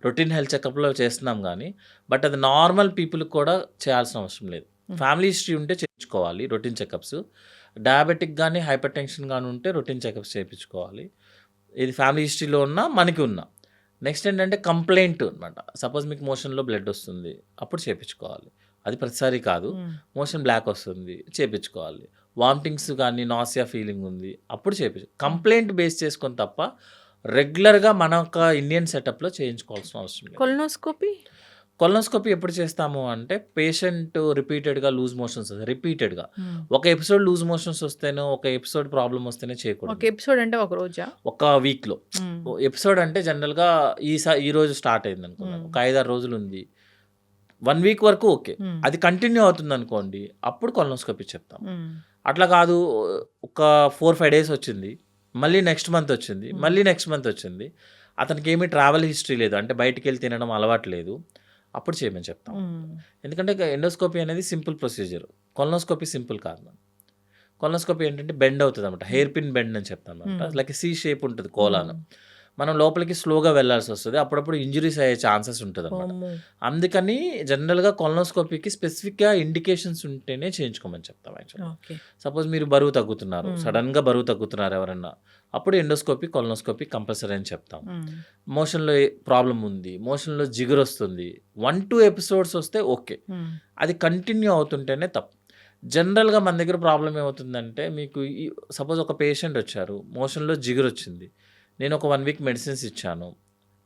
రొటీన్ హెల్త్ చెకప్లో చేస్తున్నాం కానీ, బట్ అది నార్మల్ పీపుల్కి కూడా చేయాల్సిన అవసరం లేదు. ఫ్యామిలీ హిస్టరీ ఉంటే చేయించుకోవాలి రొటీన్ చెకప్స్, డయాబెటిక్ కానీ హైపర్ టెన్షన్ కానీ ఉంటే రొటీన్ చెకప్స్ చేయించుకోవాలి. ఇది ఫ్యామిలీ హిస్టరీలో ఉన్నా మనకి ఉన్నా. నెక్స్ట్ ఏంటంటే కంప్లైంట్ అనమాట, సపోజ్ మీకు మోషన్లో బ్లడ్ వస్తుంది అప్పుడు చేయించుకోవాలి, అది ప్రతిసారి కాదు. మోషన్ బ్లాక్ వస్తుంది చేయించుకోవాలి, వామిటింగ్స్ కానీ నాసియా ఫీలింగ్ ఉంది అప్పుడు చేయించు, కంప్లైంట్ బేస్ చేసుకొని తప్ప రెగ్యులర్గా మన ఒక ఇండియన్ సెటప్లో చేయించుకోవాల్సిన అవసరం లేదు. కొలనోస్కోపీ ఎప్పుడు చేస్తాము అంటే పేషెంట్ రిపీటెడ్గా లూజ్ మోషన్స్, రిపీటెడ్గా ఒక ఎపిసోడ్ లూజ్ మోషన్స్ వస్తేనో, ఒక ఎపిసోడ్ ప్రాబ్లం వస్తేనే చేయకూడదు. ఒక ఎపిసోడ్ అంటే ఒక రోజా, ఒక వీక్లో. ఎపిసోడ్ అంటే జనరల్గా ఈ రోజు స్టార్ట్ అయింది అనుకోండి, ఒక 5-6 రోజులు ఉంది, 1 week వరకు ఓకే, అది కంటిన్యూ అవుతుంది అనుకోండి, అప్పుడు కొలనోస్కోపీ చెప్తాం. అట్లా కాదు, ఒక 4-5 days వచ్చింది, మళ్ళీ నెక్స్ట్ మంత్ వచ్చింది, మళ్ళీ నెక్స్ట్ మంత్ వచ్చింది, అతనికి ఏమీ ట్రావెల్ హిస్టరీ లేదు, అంటే బయటికి వెళ్ళి తినడం అలవాటు లేదు, అప్పుడు చేయమని చెప్తాం. ఎందుకంటే ఎండోస్కోపీ అనేది సింపుల్ ప్రొసీజర్, కొలనోస్కోపీ సింపుల్ కాదు. కొలనోస్కోపీ ఏంటంటే బెండ్ అవుతుంది అనమాట, హెయిర్ పిన్ బెండ్ అని చెప్తాం అనమాట, లైక్ C shape ఉంటుంది కోలాను, మనం లోపలికి స్లోగా వెళ్ళాల్సి వస్తుంది, అప్పుడప్పుడు ఇంజురీస్ అయ్యే ఛాన్సెస్ ఉంటుంది అనమాట. అమ్మో. అందుకని జనరల్గా కొలనోస్కోపీకి స్పెసిఫిక్గా ఇండికేషన్స్ ఉంటేనే చేయించుకోమని చెప్తాం యాక్చువల్లీ. ఓకే. సపోజ్ మీరు బరువు తగ్గుతున్నారు, సడన్గా బరువు తగ్గుతున్నారు ఎవరన్నా, అప్పుడు ఎండోస్కోపీ కొలనోస్కోపీ కంపల్సరీ అని చెప్తాం. మోషన్లో ప్రాబ్లం ఉంది, మోషన్లో జిగురు వస్తుంది, 1-2 ఎపిసోడ్స్ వస్తే ఓకే, అది కంటిన్యూ అవుతుంటేనే తప్పు. జనరల్గా మన దగ్గర ప్రాబ్లం ఏమవుతుందంటే, మీకు సపోజ్ ఒక పేషెంట్ వచ్చారు, మోషన్లో జిగురు వచ్చింది, నేను ఒక 1 వీక్ మెడిసిన్స్ ఇచ్చాను,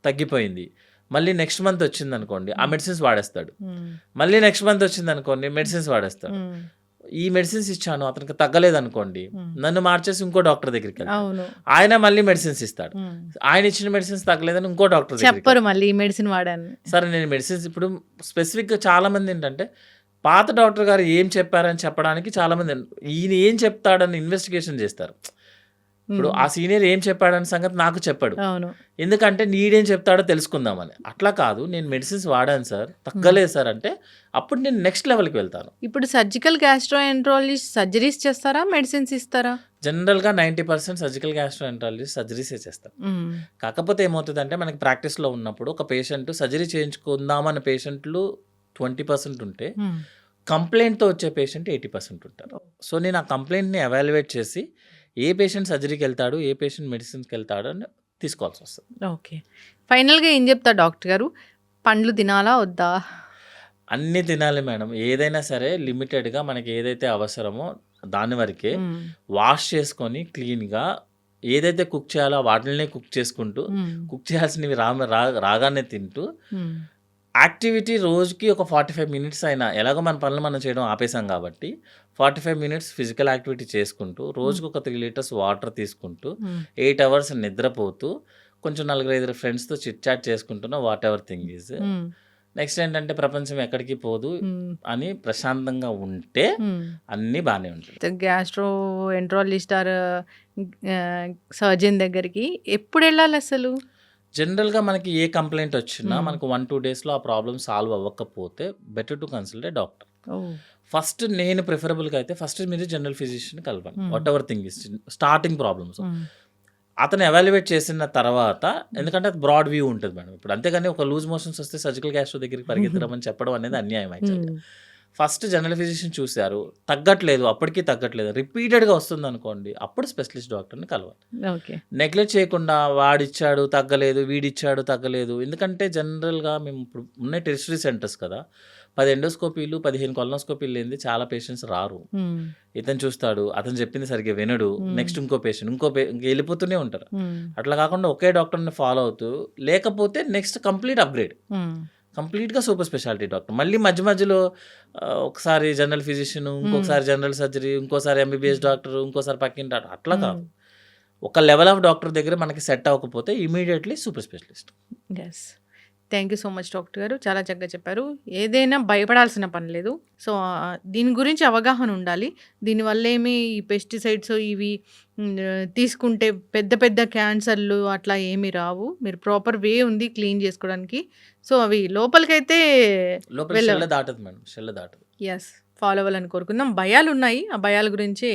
తగ్గిపోయింది, మళ్ళీ నెక్స్ట్ మంత్ వచ్చింది అనుకోండి, ఆ మెడిసిన్స్ వాడేస్తాడు. మళ్ళీ నెక్స్ట్ మంత్ వచ్చింది అనుకోండి, మెడిసిన్స్ వాడేస్తాడు. ఈ మెడిసిన్స్ ఇచ్చాను, అతనికి తగ్గలేదు అనుకోండి, నన్ను మార్చేసి ఇంకో డాక్టర్ దగ్గరికి వెళ్తాడు, ఆయన మళ్ళీ మెడిసిన్స్ ఇస్తాడు, ఆయన ఇచ్చిన మెడిసిన్స్ తగ్గలేదని ఇంకో డాక్టర్ దగ్గరికి చెప్పరు మళ్ళీ ఈ మెడిసిన్ వాడాను. సరే నేను మెడిసిన్స్ ఇప్పుడు స్పెసిఫిక్గా చాలా మంది ఏంటంటే పాత డాక్టర్ గారు ఏం చెప్పారని చెప్పడానికి చాలా మంది ఈయన ఏం చెప్తాడని ఇన్వెస్టిగేషన్ చేస్తారు. ఇప్పుడు ఆ సీనియర్ ఏం చెప్పాడని సంగతి నాకు చెప్పాడు, అవును. ఎందుకంటే నీడేం చెప్తాడో తెలుసుకుందామని. అట్లా కాదు, నేను మెడిసిన్స్ వాడాను సార్, తగ్గలేదు సార్ అంటే అప్పుడు నేను నెక్స్ట్ లెవెల్కి వెళ్తాను. ఇప్పుడు సర్జికల్ గ్యాస్ట్రోఎంట్రాలజిస్ట్ సర్జరీస్ చేస్తారా, మెడిసిన్స్ ఇస్తారా? జనరల్గా 90% సర్జికల్ గ్యాస్ట్రోఎంట్రాలజిస్ట్ సర్జరీసే చేస్తారు. కాకపోతే ఏమవుతుందంటే మనకి ప్రాక్టీస్లో ఉన్నప్పుడు ఒక పేషెంట్ సర్జరీ చేయించుకుందామన్న పేషెంట్లు 20% ఉంటే, కంప్లైంట్తో వచ్చే పేషెంట్ 80% ఉంటారు. సో నేను ఆ కంప్లైంట్ని ఎవాల్యుయేట్ చేసి ఏ పేషెంట్ సర్జరీకి వెళ్తాడు, ఏ పేషెంట్ మెడిసిన్స్కి వెళ్తాడు అని తీసుకోవాల్సి వస్తుంది. ఓకే. ఫైనల్గా ఏం చెప్తారు డాక్టర్ గారు? పండ్లు తినాలా వద్దా? అన్నీ తినాలి మేడం, ఏదైనా సరే లిమిటెడ్గా మనకి ఏదైతే అవసరమో దాని వరకే వాష్ చేసుకొని క్లీన్గా ఏదైతే కుక్ చేయాలో వాటినే కుక్ చేసుకుంటూ, కుక్ చేయాల్సినవి రాగానే తింటూ, యాక్టివిటీ రోజుకి ఒక 45 మినిట్స్ అయినా, ఎలాగో మన పనులు మనం చేయడం ఆపేసాం కాబట్టి 45 మినిట్స్ ఫిజికల్ యాక్టివిటీ చేసుకుంటూ, రోజుకు ఒక 3 లీటర్స్ వాటర్ తీసుకుంటూ, 8 అవర్స్ నిద్రపోతూ, కొంచెం 4-5 ఫ్రెండ్స్తో చిట్ చాట్ చేసుకుంటున్నా, what ever thing is. Next ఏంటంటే ప్రపంచం ఎక్కడికి పోదు అని ప్రశాంతంగా ఉంటే అన్నీ బాగానే ఉంటాయి. గ్యాస్ట్రో ఎంట్రాలజిస్ట్ ఆర్ సర్జన్ దగ్గరికి ఎప్పుడు వెళ్ళాలి అసలు? జనరల్గా మనకి ఏ కంప్లైంట్ వచ్చినా మనకు 1-2 డేస్లో ఆ ప్రాబ్లమ్ సాల్వ్ అవ్వకపోతే better to consult a doctor. First నేను ప్రిఫరబుల్గా అయితే ఫస్ట్ మీరు జనరల్ ఫిజిషియన్ కలవండి, what ever thing is starting problems. అతను ఎవాల్యుయేట్ చేసిన తర్వాత, ఎందుకంటే అది బ్రాడ్ వ్యూ ఉంటుంది మేడం. ఇప్పుడు అంతేగాని ఒక లూజ్ మోషన్స్ వస్తే సర్జికల్ గ్యాస్ట్రో దగ్గరికి పరిగెత్తరమని చెప్పడం అనేది అన్యాయం యాక్చువల్గా. ఫస్ట్ జనరల్ ఫిజిషియన్ చూశారు, తగ్గట్లేదు, అప్పటికీ తగ్గట్లేదు, రిపీటెడ్గా వస్తుంది అనుకోండి, అప్పుడు స్పెషలిస్ట్ డాక్టర్ని కలవాలి. నెగ్లెక్ట్ చేయకుండా వాడిచ్చాడు తగ్గలేదు, వీడిచ్చాడు తగ్గలేదు. ఎందుకంటే జనరల్గా మేము ఇప్పుడు ఉన్న టెరిటరీ సెంటర్స్ కదా, 10 ఎండోస్కోపీలు 15 కొలనోస్కోపీలు లేనిది చాలా పేషెంట్స్ రారు. ఇతను చూస్తాడు, అతను చెప్పింది సరిగ్గా వినడు, నెక్స్ట్ ఇంకో పేషెంట్ వెళ్ళిపోతూనే ఉంటారు. అట్లా కాకుండా ఒకే డాక్టర్ని ఫాలో అవుతూ, లేకపోతే నెక్స్ట్ కంప్లీట్ అప్గ్రేడ్, కంప్లీట్గా సూపర్ స్పెషాలిటీ డాక్టర్. మళ్ళీ మధ్య మధ్యలో ఒకసారి జనరల్ ఫిజిషియన్, ఇంకొకసారి జనరల్ సర్జరీ, ఇంకోసారి ఎంబీబీఎస్ డాక్టర్, ఇంకోసారి పక్కింటి డాక్టర్, అట్లా కాదు. ఒక లెవెల్ ఆఫ్ డాక్టర్ దగ్గర మనకి సెట్ అవ్వకపోతే immediately super specialist. Yes, thank you so much doctor గారు, చాలా చక్కగా చెప్పారు. ఏదైనా భయపడాల్సిన పని లేదు. సో దీని గురించి అవగాహన ఉండాలి. దీనివల్ల ఏమి ఈ పెస్టిసైడ్స్ ఇవి తీసుకుంటే పెద్ద పెద్ద క్యాన్సర్లు అట్లా ఏమీ రావు. మీరు ప్రాపర్ వే ఉంది క్లీన్ చేసుకోవడానికి. సో అవి లోపలికైతే దాటదు మేడం, షెల్ దాటదు. ఎస్, ఫాలో అవ్వాలని కోరుకుందాం. భయాలు ఉన్నాయి, ఆ భయాల గురించి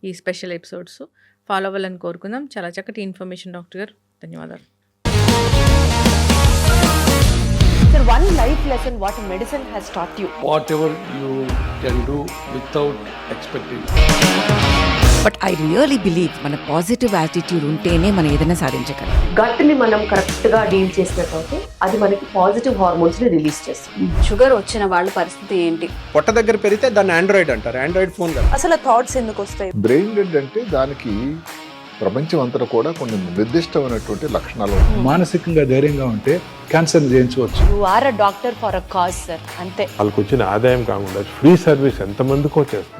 ఈ స్పెషల్ ఎపిసోడ్స్ ఫాలో అవ్వాలని కోరుకుందాం. చాలా చక్కటి ఇన్ఫర్మేషన్ డాక్టర్ గారు, ధన్యవాదాలు. Sir, one life lesson what medicine has taught you. Whatever you can do without expecting. But I really believe మన పాజిటివ్ యాటిట్యూడ్ ఉంటేనే మనం ఏదైనా సాధించగలం. గట్ని మనం కరెక్ట్గా డీల్ చేసినట్లయితే అది మనకి పాజిటివ్ హార్మోన్స్ని రిలీజ్ చేస్తుంది. షుగర్ వచ్చిన వాళ్ళ పరిస్థితి ఏంటి? పొట్ట దగ్గర పెరిగితే దాన్ని ఆండ్రాయిడ్ అంటారు, ఆండ్రాయిడ్ ఫోన్ కదా. అసలు థాట్స్ ఎందుకు వస్తాయి? బ్రెయిన్ డెడ్ అంటే దానికి ప్రపంచం అంతా కూడా కొన్ని నిర్దిష్టమైనటువంటి లక్షణాలు ఉన్నాయి. మానసికంగా ధైర్యంగా ఉంటే క్యాన్సర్ జయించవచ్చు. You are a doctor for a cause sir, అంతే. వాళ్ళకి వచ్చిన ఆదాయం కాకుండా ఫ్రీ సర్వీస్ ఎంతమందికో చేస్తారు.